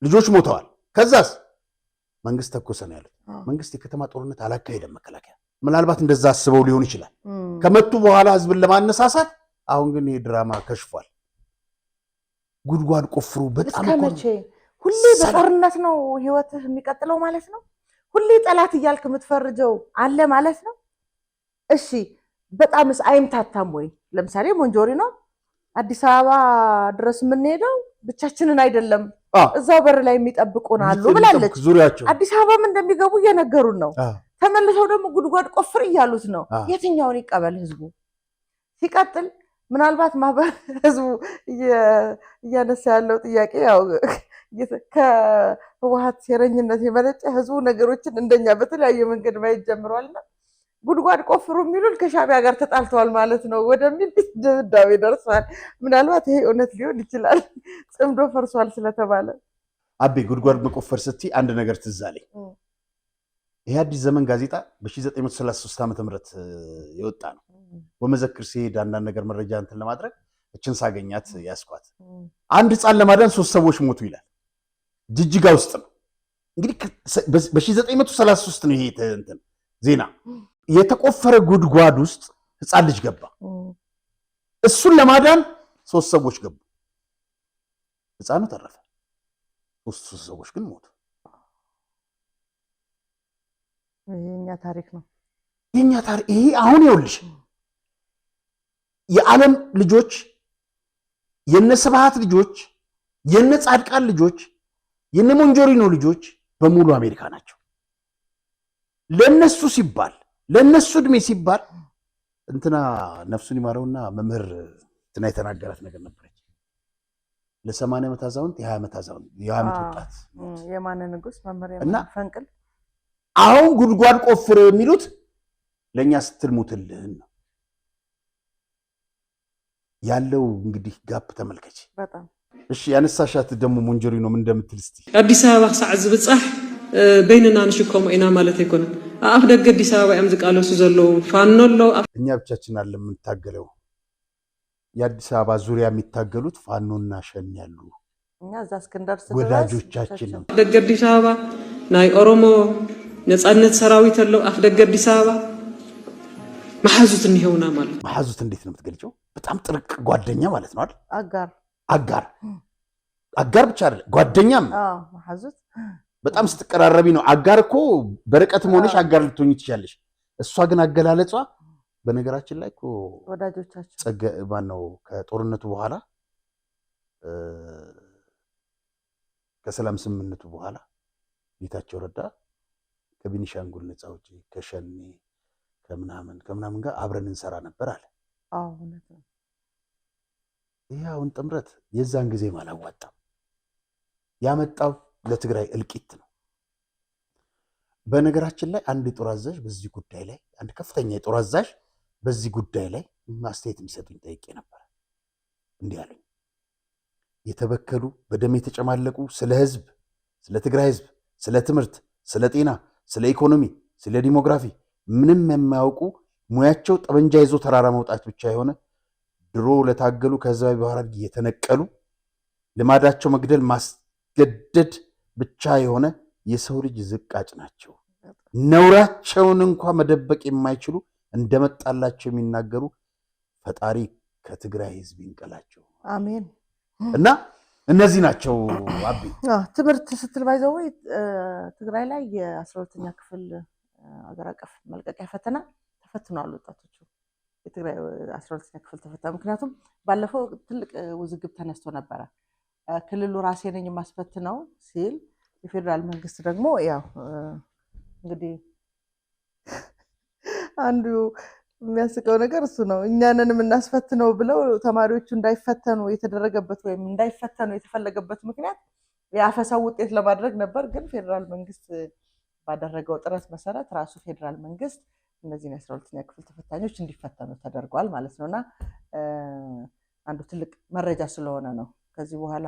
ልጆች ሞተዋል። ከዛስ መንግስት ተኮሰ ነው ያሉት። መንግስት የከተማ ጦርነት አላካሄደም። መከላከያ ምናልባት እንደዛ አስበው ሊሆን ይችላል ከመቱ በኋላ ህዝብን ለማነሳሳት። አሁን ግን ይሄ ድራማ ከሽፏል። ጉድጓድ ቆፍሩ። በጣም እስከመቼ ሁሌ በጦርነት ነው ህይወትህ የሚቀጥለው ማለት ነው? ሁሌ ጠላት እያልክ የምትፈርጀው አለ ማለት ነው? እሺ በጣምስ አይምታታም ወይ? ለምሳሌ ሞንጆሪኖ አዲስ አበባ ድረስ የምንሄደው ብቻችንን አይደለም፣ እዛው በር ላይ የሚጠብቁን አሉ ብላለች። አዲስ አበባም እንደሚገቡ እየነገሩን ነው። ተመልሰው ደግሞ ጉድጓድ ቆፍር እያሉት ነው። የትኛውን ይቀበል ህዝቡ? ሲቀጥል ምናልባት ህዝቡ እያነሳ ያለው ጥያቄ ያው ከህወሓት ሴረኝነት የመነጨ ህዝቡ ነገሮችን እንደኛ በተለያየ መንገድ ማየት ጀምሯልና ጉድጓድ ቆፍሩ የሚሉን ከሻዕቢያ ጋር ተጣልተዋል ማለት ነው ወደሚል ድምዳሜ ደርሷል። ምናልባት ይሄ እውነት ሊሆን ይችላል ጽምዶ ፈርሷል ስለተባለ። አቤ ጉድጓድ መቆፈር ስትይ አንድ ነገር ትዝ አለኝ። ይሄ አዲስ ዘመን ጋዜጣ በ1933 ዓ.ም የወጣ ነው። በመዘክር ሲሄድ አንዳንድ ነገር መረጃ እንትን ለማድረግ እችን ሳገኛት ያስኳት። አንድ ህፃን ለማዳን 3 ሰዎች ሞቱ ይላል። ጅጅጋ ውስጥ ነው እንግዲህ በ1933 ነው ይሄ እንትን ዜና። የተቆፈረ ጉድጓድ ውስጥ ህፃን ልጅ ገባ። እሱን ለማዳን 3 ሰዎች ገቡ። ህፃኑ ተረፈ፣ 3 ሰዎች ግን ሞቱ። የኛ ታሪክ ነው የኛ ታሪክ ይሄ። አሁን ይኸውልሽ የዓለም ልጆች የነ ስብሃት ልጆች የነ ጻድቃን ልጆች የነ ሞንጆሪኖ ልጆች በሙሉ አሜሪካ ናቸው። ለነሱ ሲባል ለነሱ እድሜ ሲባል እንትና ነፍሱን ይማረውና መምህር እንትና የተናገራት ነገር ነበረች። ለ80 ዓመት አዛውንት የ20 ዓመት አዛውንት የ20 ዓመት ወጣት የማነ ንጉስ መምህር እና ፈንቅል አሁን ጉድጓድ ቆፍር የሚሉት ለኛ ስትል ሙትልህን ነው ያለው። እንግዲህ ጋፕ ተመልከች በጣም እሺ። ያነሳሻት ደግሞ ሞንጆሪኖ ምን እንደምትል እስቲ። አዲስ አበባ ሰዓት ዝብጻሕ በይንና ንሽከሙ ኢና ማለት አይኮነን አፍ ደገ አዲስ አበባ ያም ዝቃለሱ ዘለው ፋኖሎ እኛ ብቻችን አለ የምንታገለው። የአዲስ አበባ ዙሪያ የሚታገሉት ፋኖና ሸኔ ያሉ እኛ እዛ እስክንደርስ ወዳጆቻችን ነው። ደገ አዲስ አበባ ናይ ኦሮሞ ነፃነት ሰራዊት አለው አፍ ደገ አዲስ አበባ ማሐዙት እንይውና ማለት ማሐዙት እንዴት ነው የምትገልጨው? በጣም ጥርቅ ጓደኛ ማለት ነው አይደል? አጋር ብቻ አይደል ጓደኛም። ማሐዙት በጣም ስትቀራረቢ ነው። አጋር እኮ በርቀትም ሆነሽ አጋር ልትሆኚ ትችያለሽ። እሷ ግን አገላለጿ በነገራችን ላይ እኮ ወዳጆቻችን ማነው ከጦርነቱ በኋላ ከሰላም ስምምነቱ በኋላ ጌታቸው ረዳ ከቤኒሻንጉል ነፃ አውጪ ከሸኔ ከምናምን ጋር አብረን እንሰራ ነበር አለ። እውነት ነው። ይሄ አሁን ጥምረት የዛን ጊዜ አላዋጣም። ያመጣው ለትግራይ እልቂት ነው። በነገራችን ላይ አንድ የጦር አዛዥ በዚህ ጉዳይ ላይ አንድ ከፍተኛ የጦር አዛዥ በዚህ ጉዳይ ላይ አስተያየት የሚሰጡኝ ጠይቄ ነበር። እንዲህ አሉኝ። የተበከሉ በደም የተጨማለቁ ስለ ህዝብ፣ ስለ ትግራይ ህዝብ፣ ስለ ትምህርት፣ ስለ ጤና፣ ስለ ኢኮኖሚ፣ ስለ ዲሞግራፊ ምንም የማያውቁ ሙያቸው ጠመንጃ ይዞ ተራራ መውጣት ብቻ የሆነ ድሮ ለታገሉ ከህዝባዊ ባህር የተነቀሉ ልማዳቸው መግደል ማስገደድ ብቻ የሆነ የሰው ልጅ ዝቃጭ ናቸው። ነውራቸውን እንኳ መደበቅ የማይችሉ እንደመጣላቸው የሚናገሩ ፈጣሪ ከትግራይ ህዝብ ይንቀላቸው። አሜን። እና እነዚህ ናቸው አቢ ትምህርት ስትል ባይዘው ትግራይ ላይ የ12ኛ ክፍል አገር አቀፍ መልቀቂያ ፈተና ተፈትኗል ወጣቶቹ። የትግራይ 12ኛ ክፍል ተፈተና። ምክንያቱም ባለፈው ትልቅ ውዝግብ ተነስቶ ነበረ። ክልሉ ራሴ ነኝ የማስፈትነው ሲል የፌዴራል መንግስት ደግሞ ያው እንግዲህ አንዱ የሚያስቀው ነገር እሱ ነው። እኛንን የምናስፈትነው ብለው ተማሪዎቹ እንዳይፈተኑ የተደረገበት ወይም እንዳይፈተኑ የተፈለገበት ምክንያት የአፈሳው ውጤት ለማድረግ ነበር። ግን ፌዴራል መንግስት ባደረገው ጥረት መሰረት ራሱ ፌዴራል መንግስት እነዚህን 12ኛ ክፍል ተፈታኞች እንዲፈተኑ ተደርጓል ማለት ነውና አንዱ ትልቅ መረጃ ስለሆነ ነው። ከዚህ በኋላ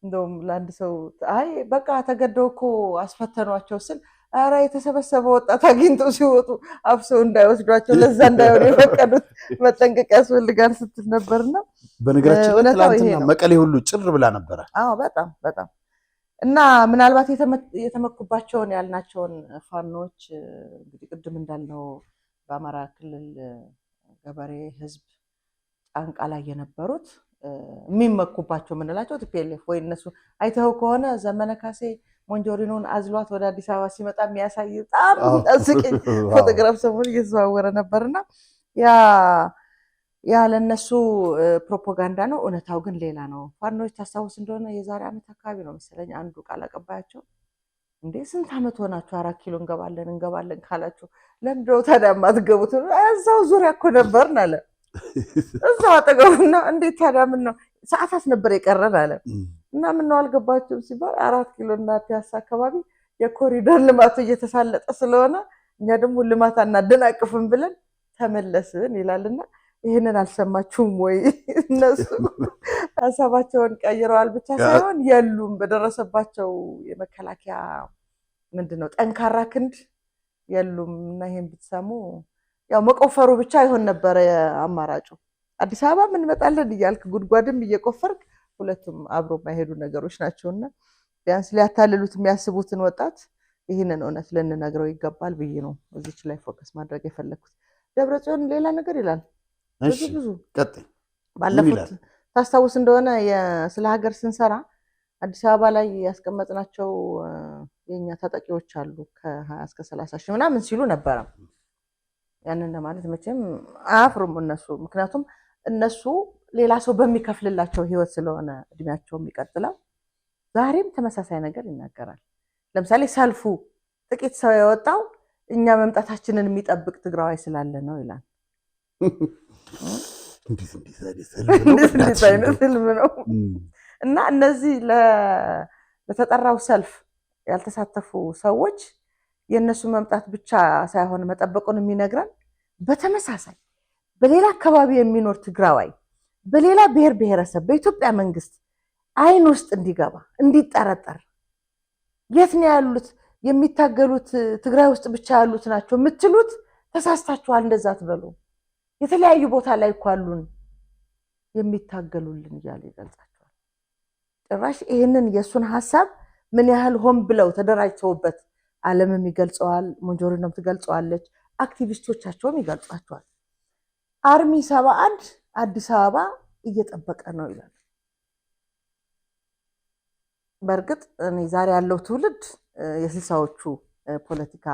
እንደውም ለአንድ ሰው አይ በቃ ተገደው እኮ አስፈተኗቸው ስል ኧረ የተሰበሰበ ወጣት አግኝተው ሲወጡ አፍሰው እንዳይወስዷቸው ለዛ እንዳይሆን የፈቀዱት መጠንቀቅ ያስፈልጋል ስትል ነበርና በነገራችን ላይ ትላንትና መቀሌ ሁሉ ጭር ብላ ነበረ። በጣም በጣም እና ምናልባት የተመኩባቸውን ያልናቸውን ፋኖች እንግዲህ ቅድም እንዳልነው በአማራ ክልል ገበሬ ህዝብ ጫንቃ ላይ የነበሩት የሚመኩባቸው ምንላቸው ቲፒኤልኤፍ ወይ እነሱ አይተው ከሆነ ዘመነ ካሴ ሞንጆሪኖን አዝሏት ወደ አዲስ አበባ ሲመጣ የሚያሳይ በጣም አስቂኝ ፎቶግራፍ ሰሞኑን እየተዘዋወረ ነበርና ያ ለነሱ ፕሮፓጋንዳ ነው። እውነታው ግን ሌላ ነው። ፋኖች ታስታውስ እንደሆነ የዛሬ ዓመት አካባቢ ነው መሰለኝ አንዱ ቃል አቀባያቸው እንዴ ስንት ዓመት ሆናችሁ 4 ኪሎ እንገባለን ካላችሁ ለምንድነው ታዲያ የማትገቡት? እዛው ዙሪያ እኮ ነበርን አለ። እዛው አጠገቡና እንዴት ታዲያ ምን ነው ሰዓታት ነበር የቀረን አለ። እና ምን ነው አልገባችሁም ሲባል 4 ኪሎ እና ፒያሳ አካባቢ የኮሪደር ልማቱ እየተሳለጠ ስለሆነ እኛ ደግሞ ልማት አናደናቅፍም ብለን ተመለስን ይላልና ይሄንን አልሰማችሁም ወይ? እነሱ ሀሳባቸውን ቀይረዋል ብቻ ሳይሆን የሉም በደረሰባቸው የመከላከያ ምንድነው ጠንካራ ክንድ የሉም። እና ይሄን ብትሰሙ ያው መቆፈሩ ብቻ ይሆን ነበር አማራጩ። አዲስ አበባ ምን መጣለን እያልክ ጉድጓድም እየቆፈርክ ሁለቱም አብሮ የማይሄዱ ነገሮች ናቸውና ቢያንስ ሊያታልሉት የሚያስቡትን ወጣት ይህንን እውነት ልንነግረው ይገባል ብዬ ነው እዚች ላይ ፎከስ ማድረግ የፈለኩት። ደብረጽዮን ሌላ ነገር ይላል። ብዙ ባለፉት ታስታውስ እንደሆነ ስለ ሀገር ስንሰራ አዲስ አበባ ላይ ያስቀመጥናቸው የኛ ታጣቂዎች አሉ ከ20 እስከ 30 ሺህ ምናምን ሲሉ ነበረ። ያንን ለማለት መቼም አያፍሩም እነሱ። ምክንያቱም እነሱ ሌላ ሰው በሚከፍልላቸው ህይወት ስለሆነ እድሜያቸው የሚቀጥለው። ዛሬም ተመሳሳይ ነገር ይናገራል። ለምሳሌ ሰልፉ ጥቂት ሰው የወጣው እኛ መምጣታችንን የሚጠብቅ ትግራዋይ ስላለ ነው ይላል። እንዴት አይነት ህልም ነው! እና እነዚህ ለተጠራው ሰልፍ ያልተሳተፉ ሰዎች የእነሱ መምጣት ብቻ ሳይሆን መጠበቁን የሚነግረን በተመሳሳይ በሌላ አካባቢ የሚኖር ትግራዋይ በሌላ ብሔር ብሔረሰብ በኢትዮጵያ መንግስት አይን ውስጥ እንዲገባ እንዲጠረጠር የት ነው ያሉት የሚታገሉት ትግራይ ውስጥ ብቻ ያሉት ናቸው የምትሉት ተሳስታችኋል፣ እንደዛ አትበሉ። የተለያዩ ቦታ ላይ እኮ አሉን የሚታገሉልን እያለ ይገልጻቸዋል። ጭራሽ ይህንን የእሱን ሀሳብ ምን ያህል ሆን ብለው ተደራጅተውበት ዓለምም ይገልጸዋል፣ ሞንጆሪኖም ትገልጸዋለች፣ አክቲቪስቶቻቸውም ይገልጿቸዋል። አርሚ 71 አዲስ አበባ እየጠበቀ ነው ይላል። በእርግጥ እኔ ዛሬ ያለው ትውልድ የስልሳዎቹ ፖለቲካ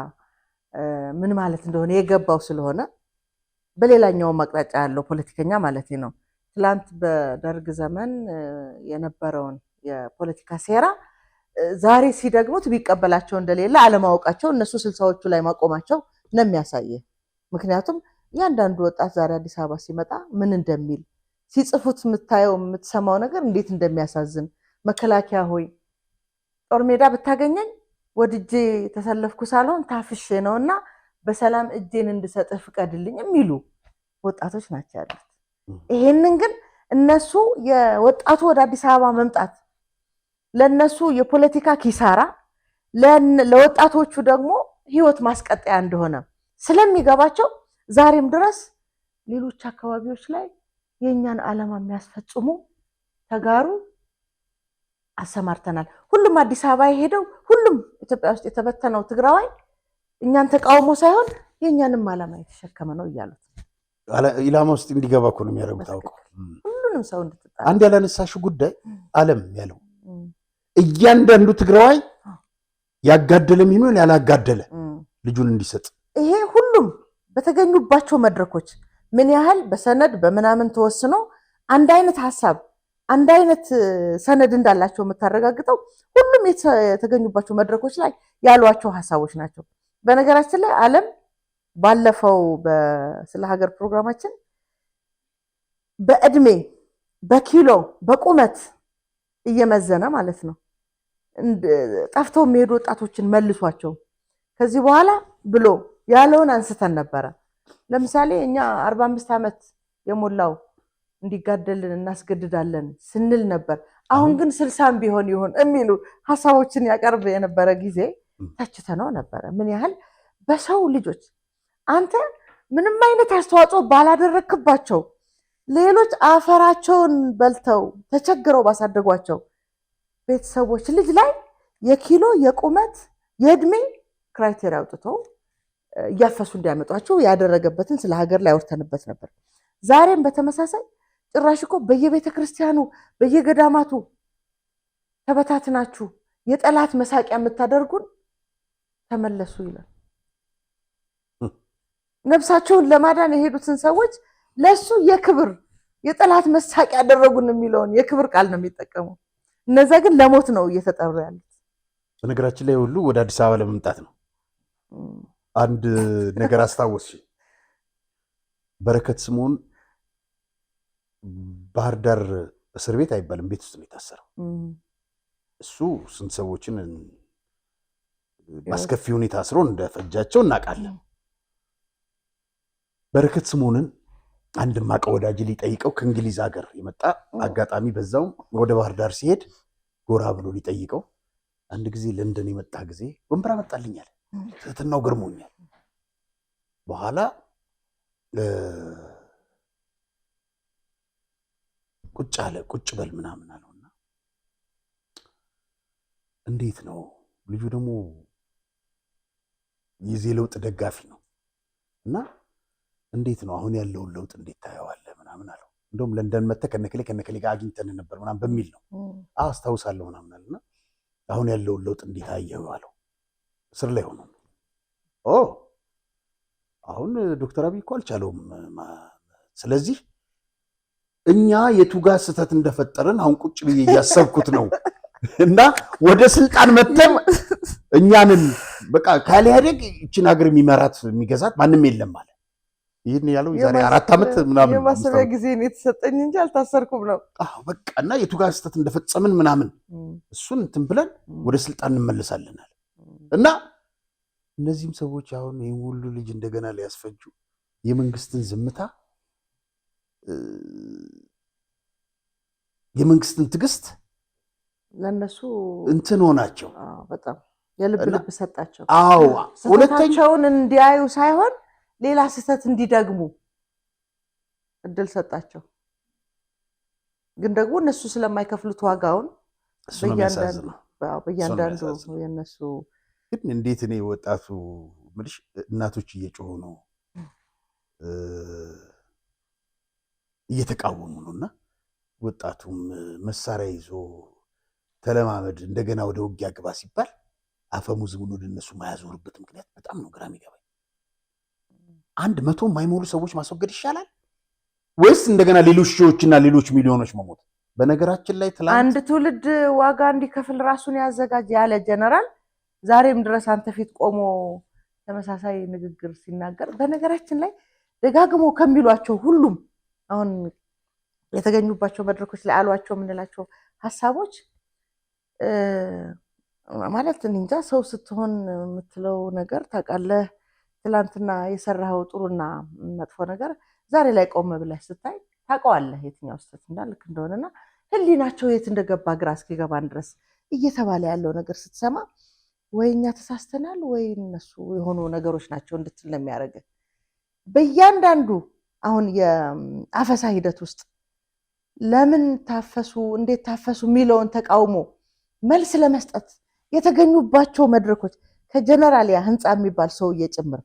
ምን ማለት እንደሆነ የገባው ስለሆነ በሌላኛው አቅጣጫ ያለው ፖለቲከኛ ማለት ነው ትላንት በደርግ ዘመን የነበረውን የፖለቲካ ሴራ ዛሬ ሲደግሙት ቢቀበላቸው እንደሌለ አለማወቃቸው እነሱ ስልሳዎቹ ላይ ማቆማቸው ነው የሚያሳየ። ምክንያቱም ያንዳንዱ ወጣት ዛሬ አዲስ አበባ ሲመጣ ምን እንደሚል ሲጽፉት የምታየው የምትሰማው ነገር እንዴት እንደሚያሳዝን። መከላከያ ሆይ ጦር ሜዳ ብታገኘኝ ወድጄ ተሰለፍኩ ሳልሆን ታፍሼ ነውና በሰላም እጄን እንድሰጥህ ፍቀድልኝ የሚሉ ወጣቶች ናቸው ያሉት። ይሄንን ግን እነሱ የወጣቱ ወደ አዲስ አበባ መምጣት ለነሱ የፖለቲካ ኪሳራ ለወጣቶቹ ደግሞ ህይወት ማስቀጠያ እንደሆነ ስለሚገባቸው ዛሬም ድረስ ሌሎች አካባቢዎች ላይ የኛን ዓላማ የሚያስፈጽሙ ተጋሩ አሰማርተናል። ሁሉም አዲስ አበባ የሄደው ሁሉም ኢትዮጵያ ውስጥ የተበተነው ትግራዋይ እኛን ተቃውሞ ሳይሆን የኛንም ዓላማ የተሸከመ ነው እያሉት ኢላማ ውስጥ እንዲገባ እኮ ነው የሚያደርጉት። አውቀው ሁሉንም ሰው እንድትጣላ አንድ ያላነሳሽው ጉዳይ ዓለም ያለው እያንዳንዱ ትግራዋይ ያጋደለም ይሁን ያላጋደለ ልጁን እንዲሰጥ ይሄ ሁሉም በተገኙባቸው መድረኮች ምን ያህል በሰነድ በምናምን ተወስኖ አንድ አይነት ሐሳብ አንድ አይነት ሰነድ እንዳላቸው የምታረጋግጠው ሁሉም የተገኙባቸው መድረኮች ላይ ያሏቸው ሐሳቦች ናቸው። በነገራችን ላይ ዓለም ባለፈው ስለ ሀገር ፕሮግራማችን በእድሜ በኪሎ በቁመት እየመዘነ ማለት ነው ጠፍተው የሚሄዱ ወጣቶችን መልሷቸው ከዚህ በኋላ ብሎ ያለውን አንስተን ነበረ። ለምሳሌ እኛ 45 ዓመት የሞላው እንዲጋደልን እናስገድዳለን ስንል ነበር። አሁን ግን 60 ቢሆን ይሆን የሚሉ ሐሳቦችን ያቀርብ የነበረ ጊዜ ተችተነው ነበረ። ምን ያህል በሰው ልጆች አንተ ምንም አይነት አስተዋጽኦ ባላደረክባቸው ሌሎች አፈራቸውን በልተው ተቸግረው ባሳደጓቸው ቤተሰቦች ልጅ ላይ የኪሎ የቁመት የእድሜ ክራይቴሪያ አውጥተው እያፈሱ እንዲያመጧቸው ያደረገበትን ስለ ሀገር ላይ አውርተንበት ነበር። ዛሬም በተመሳሳይ ጭራሽ እኮ በየቤተ ክርስቲያኑ በየገዳማቱ ተበታትናችሁ የጠላት መሳቂያ የምታደርጉን ተመለሱ ይላል። ነፍሳቸውን ለማዳን የሄዱትን ሰዎች ለሱ የክብር የጠላት መሳቂያ ያደረጉን የሚለውን የክብር ቃል ነው የሚጠቀመው። እነዛ ግን ለሞት ነው እየተጠሩ ያሉት። በነገራችን ላይ ሁሉ ወደ አዲስ አበባ ለመምጣት ነው። አንድ ነገር አስታወስሽ። በረከት ስምኦን ባህር ዳር እስር ቤት አይባልም ቤት ውስጥ ነው የታሰረው። እሱ ስንት ሰዎችን በአስከፊ ሁኔታ አስሮ እንደፈጃቸው እናውቃለን። በረከት ስምኦንን አንድ ማቀ ወዳጅ ሊጠይቀው ከእንግሊዝ ሀገር የመጣ አጋጣሚ በዛውም ወደ ባህር ዳር ሲሄድ ጎራ ብሎ ሊጠይቀው አንድ ጊዜ ለንደን የመጣ ጊዜ ወንበር አመጣልኛል። ትህትናው ገርሞኛል። በኋላ ቁጭ አለ። ቁጭ በል ምናምን አለውና እንዴት ነው ልጁ ደግሞ የዚህ ለውጥ ደጋፊ ነው እና እንዴት ነው አሁን ያለውን ለውጥ እንዴት ታየዋለህ ምናምን አለው። እንደውም ለንደን መተህ ከነከሌ ጋር አግኝተን ነበር ምናምን በሚል ነው አስታውሳለሁ ምናምን አለና አሁን ያለውን ለውጥ እንዴት አየኸው አለው። እስር ላይ ሆኖ አሁን ዶክተር አብይ እኮ አልቻለውም። ስለዚህ እኛ የቱጋ ስህተት እንደፈጠርን አሁን ቁጭ ብዬ እያሰብኩት ነው እና ወደ ስልጣን መተም እኛንን በቃ ካልያደግ ይችን ሀገር የሚመራት የሚገዛት ማንም የለም አለ። ይህን ያለው የዛሬ 4 ዓመት ምናምን የማሰቢያ ጊዜ ነው የተሰጠኝ እንጂ አልታሰርኩም ነው። በቃ እና የቱጋ ስህተት እንደፈጸምን ምናምን እሱን እንትን ብለን ወደ ስልጣን እንመለሳለን አለ እና እነዚህም ሰዎች አሁን ይህን ሁሉ ልጅ እንደገና ሊያስፈጁ የመንግስትን ዝምታ የመንግስትን ትዕግስት ለነሱ እንትን ሆናቸው በጣም የልብ ልብ ሰጣቸው። አዎ ሁለተኛውን እንዲያዩ ሳይሆን ሌላ ስህተት እንዲደግሙ እድል ሰጣቸው። ግን ደግሞ እነሱ ስለማይከፍሉት ዋጋውን በእያንዳንዱ የነሱ ግን እንዴት እኔ ወጣቱ ምልሽ እናቶች እየጮሁ ነው እየተቃወሙ ነውና ወጣቱም መሳሪያ ይዞ ተለማመድ እንደገና ወደ ውጊያ ግባ ሲባል አፈሙዝውን ወደ እነሱ ማያዞርበት ምክንያት በጣም ነው ግራ የሚገባኝ። 100 የማይሞሉ ሰዎች ማስወገድ ይሻላል ወይስ እንደገና ሌሎች ሺዎችና ሌሎች ሚሊዮኖች መሞት? በነገራችን ላይ አንድ ትውልድ ዋጋ እንዲከፍል ራሱን ያዘጋጅ ያለ ጀነራል ዛሬም ድረስ አንተ ፊት ቆሞ ተመሳሳይ ንግግር ሲናገር በነገራችን ላይ ደጋግሞ ከሚሏቸው ሁሉም አሁን የተገኙባቸው መድረኮች ላይ አሏቸው የምንላቸው ሀሳቦች ማለት እንጃ ሰው ስትሆን የምትለው ነገር ታውቃለህ። ትላንትና የሰራኸው ጥሩና መጥፎ ነገር ዛሬ ላይ ቆመ ብለህ ስታይ ታውቀዋለህ የትኛው ስህተት እንዳልክ እንደሆነና ህሊናቸው የት እንደገባ ግራ እስኪገባን ድረስ እየተባለ ያለው ነገር ስትሰማ ወይ እኛ ተሳስተናል ወይ እነሱ የሆኑ ነገሮች ናቸው እንድትል ነው የሚያደርግህ። በእያንዳንዱ አሁን የአፈሳ ሂደት ውስጥ ለምን ታፈሱ እንዴት ታፈሱ የሚለውን ተቃውሞ መልስ ለመስጠት የተገኙባቸው መድረኮች ከጀነራሊያ ህንፃ የሚባል ሰውዬ ጭምር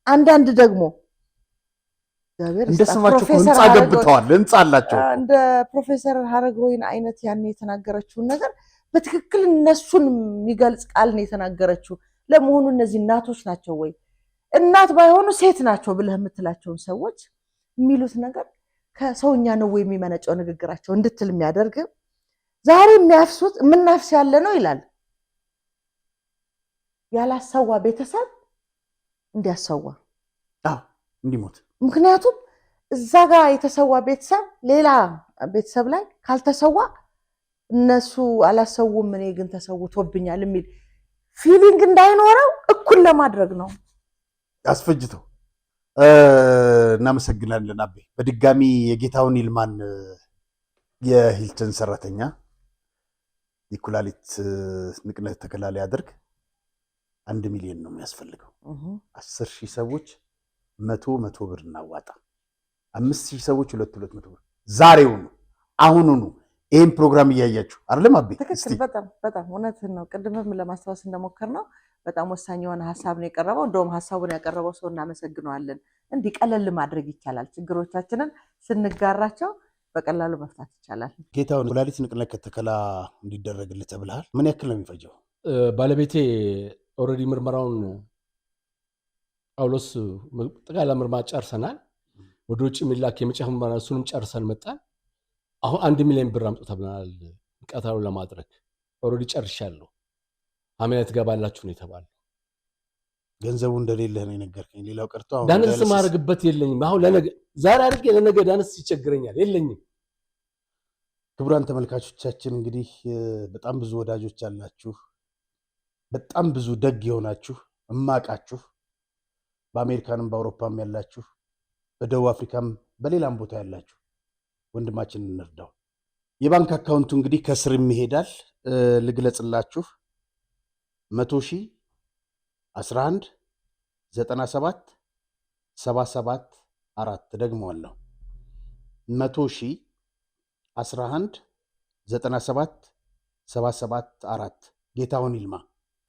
አንዳንድ ደግሞ እንደስማቸው ህንፃ ገብተዋል። ህንፃ አላቸው። እንደ ፕሮፌሰር ሀረገወይን አይነት ያኔ የተናገረችውን ነገር በትክክል እነሱን የሚገልጽ ቃል ነው የተናገረችው። ለመሆኑ እነዚህ እናቶች ናቸው ወይ? እናት ባይሆኑ ሴት ናቸው ብለህ የምትላቸውን ሰዎች የሚሉት ነገር ከሰውኛ ነው ወይ የሚመነጨው ንግግራቸው እንድትል የሚያደርግ ዛሬ የሚያፍሱት የምናፍስ ያለ ነው ይላል። ያላሰዋ ቤተሰብ እንዲያሰዋ እንዲሞት። ምክንያቱም እዛ ጋር የተሰዋ ቤተሰብ ሌላ ቤተሰብ ላይ ካልተሰዋ እነሱ አላሰውም እኔ ግን ተሰውቶብኛል የሚል ፊሊንግ እንዳይኖረው እኩል ለማድረግ ነው አስፈጅተው። እናመሰግናለን አቤ። በድጋሚ የጌታውን ይልማን የሂልተን ሰራተኛ የኩላሊት ንቅለ ተከላ ያደርግ 1 ሚሊዮን ነው የሚያስፈልገው። 10,000 ሰዎች 100 ብር እናዋጣ። 5,000 ሰዎች 200 ብር ዛሬውኑ አሁኑኑ ይህን ፕሮግራም እያያችሁ አይደለም አቤ? ትክክል። በጣም እውነትን ነው። ቅድምም ለማስታወስ እንደሞከር ነው በጣም ወሳኝ የሆነ ሀሳብ ነው የቀረበው። እንደውም ሀሳቡን ያቀረበው ሰው እናመሰግነዋለን። እንዲህ ቀለል ማድረግ ይቻላል። ችግሮቻችንን ስንጋራቸው በቀላሉ መፍታት ይቻላል። ጌታውን ኩላሊት ንቅለ ተከላ እንዲደረግልህ ተብለሃል። ምን ያክል ነው የሚፈጀው? ባለቤቴ ኦልሬዲ ምርመራውን ጳውሎስ ጠቅላላ ምርመራ ጨርሰናል። ወደ ውጭ የሚላክ የመጨረሻ ምርመራ እሱንም ጨርሰን መጣን። አሁን 1 ሚሊዮን ብር አምጡ ተብለናል። ቀጠሮ ለማድረግ ኦልሬዲ ጨርሻለሁ። ሐምሌ ትገባላችሁ ነው የተባለው። ገንዘቡ እንደሌለህ ነው የነገርከኝ። ሌላው ቀርቶ አሁን ዳንስ ማድረግበት የለኝም። አሁን ለነገ ዛሬ አድርጌ ለነገ ዳንስ ይቸግረኛል፣ የለኝም። ክቡራን ተመልካቾቻችን እንግዲህ በጣም ብዙ ወዳጆች አላችሁ፣ በጣም ብዙ ደግ የሆናችሁ እማቃችሁ፣ በአሜሪካንም በአውሮፓም ያላችሁ፣ በደቡብ አፍሪካም በሌላም ቦታ ያላችሁ ወንድማችንን እንርዳው። የባንክ አካውንቱ እንግዲህ ከስርም ይሄዳል። ልግለጽላችሁ 100,000 11 97 77 4 ደግመዋለሁ 100,000 11 97 77 4 ጌታሁን ይልማ።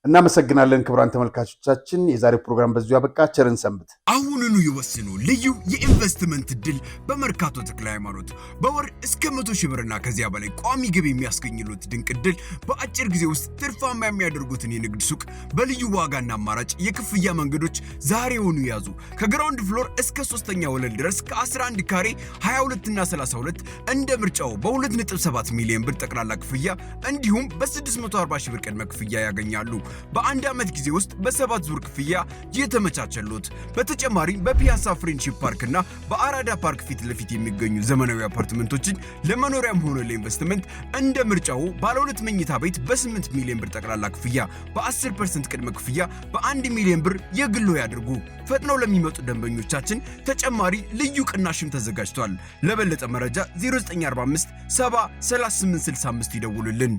እናመሰግናለን ክቡራን ተመልካቾቻችን። የዛሬው ፕሮግራም በዚሁ ያበቃ። ቸርን ሰንብት። አሁኑኑ ይወስኑ። ልዩ የኢንቨስትመንት እድል በመርካቶ ተክለ ሃይማኖት በወር እስከ 100 ሺህ ብርና ከዚያ በላይ ቋሚ ገቢ የሚያስገኝሉት ድንቅ እድል በአጭር ጊዜ ውስጥ ትርፋማ የሚያደርጉትን የንግድ ሱቅ በልዩ ዋጋና አማራጭ የክፍያ መንገዶች ዛሬውኑ ያዙ። ከግራውንድ ፍሎር እስከ 3ኛ ወለል ድረስ ከ11 ካሬ 22 እና 32 እንደ ምርጫው በ2.7 ሚሊዮን ብር ጠቅላላ ክፍያ እንዲሁም በ640 ሺህ ብር ቅድመ ክፍያ ያገኛሉ። በአንድ ዓመት ጊዜ ውስጥ በ7 ዙር ክፍያ የተመቻቸሉት። በተጨማሪም በፒያሳ ፍሬንድሺፕ ፓርክ እና በአራዳ ፓርክ ፊት ለፊት የሚገኙ ዘመናዊ አፓርትመንቶችን ለመኖሪያም ሆነ ለኢንቨስትመንት እንደ ምርጫው ባለ 2 መኝታ ቤት በ8 ሚሊዮን ብር ጠቅላላ ክፍያ በ10% ቅድመ ክፍያ በ1 ሚሊዮን ብር የግሎ ያድርጉ። ፈጥነው ለሚመጡ ደንበኞቻችን ተጨማሪ ልዩ ቅናሽም ተዘጋጅቷል። ለበለጠ መረጃ 0945 70 3865 ይደውሉልን።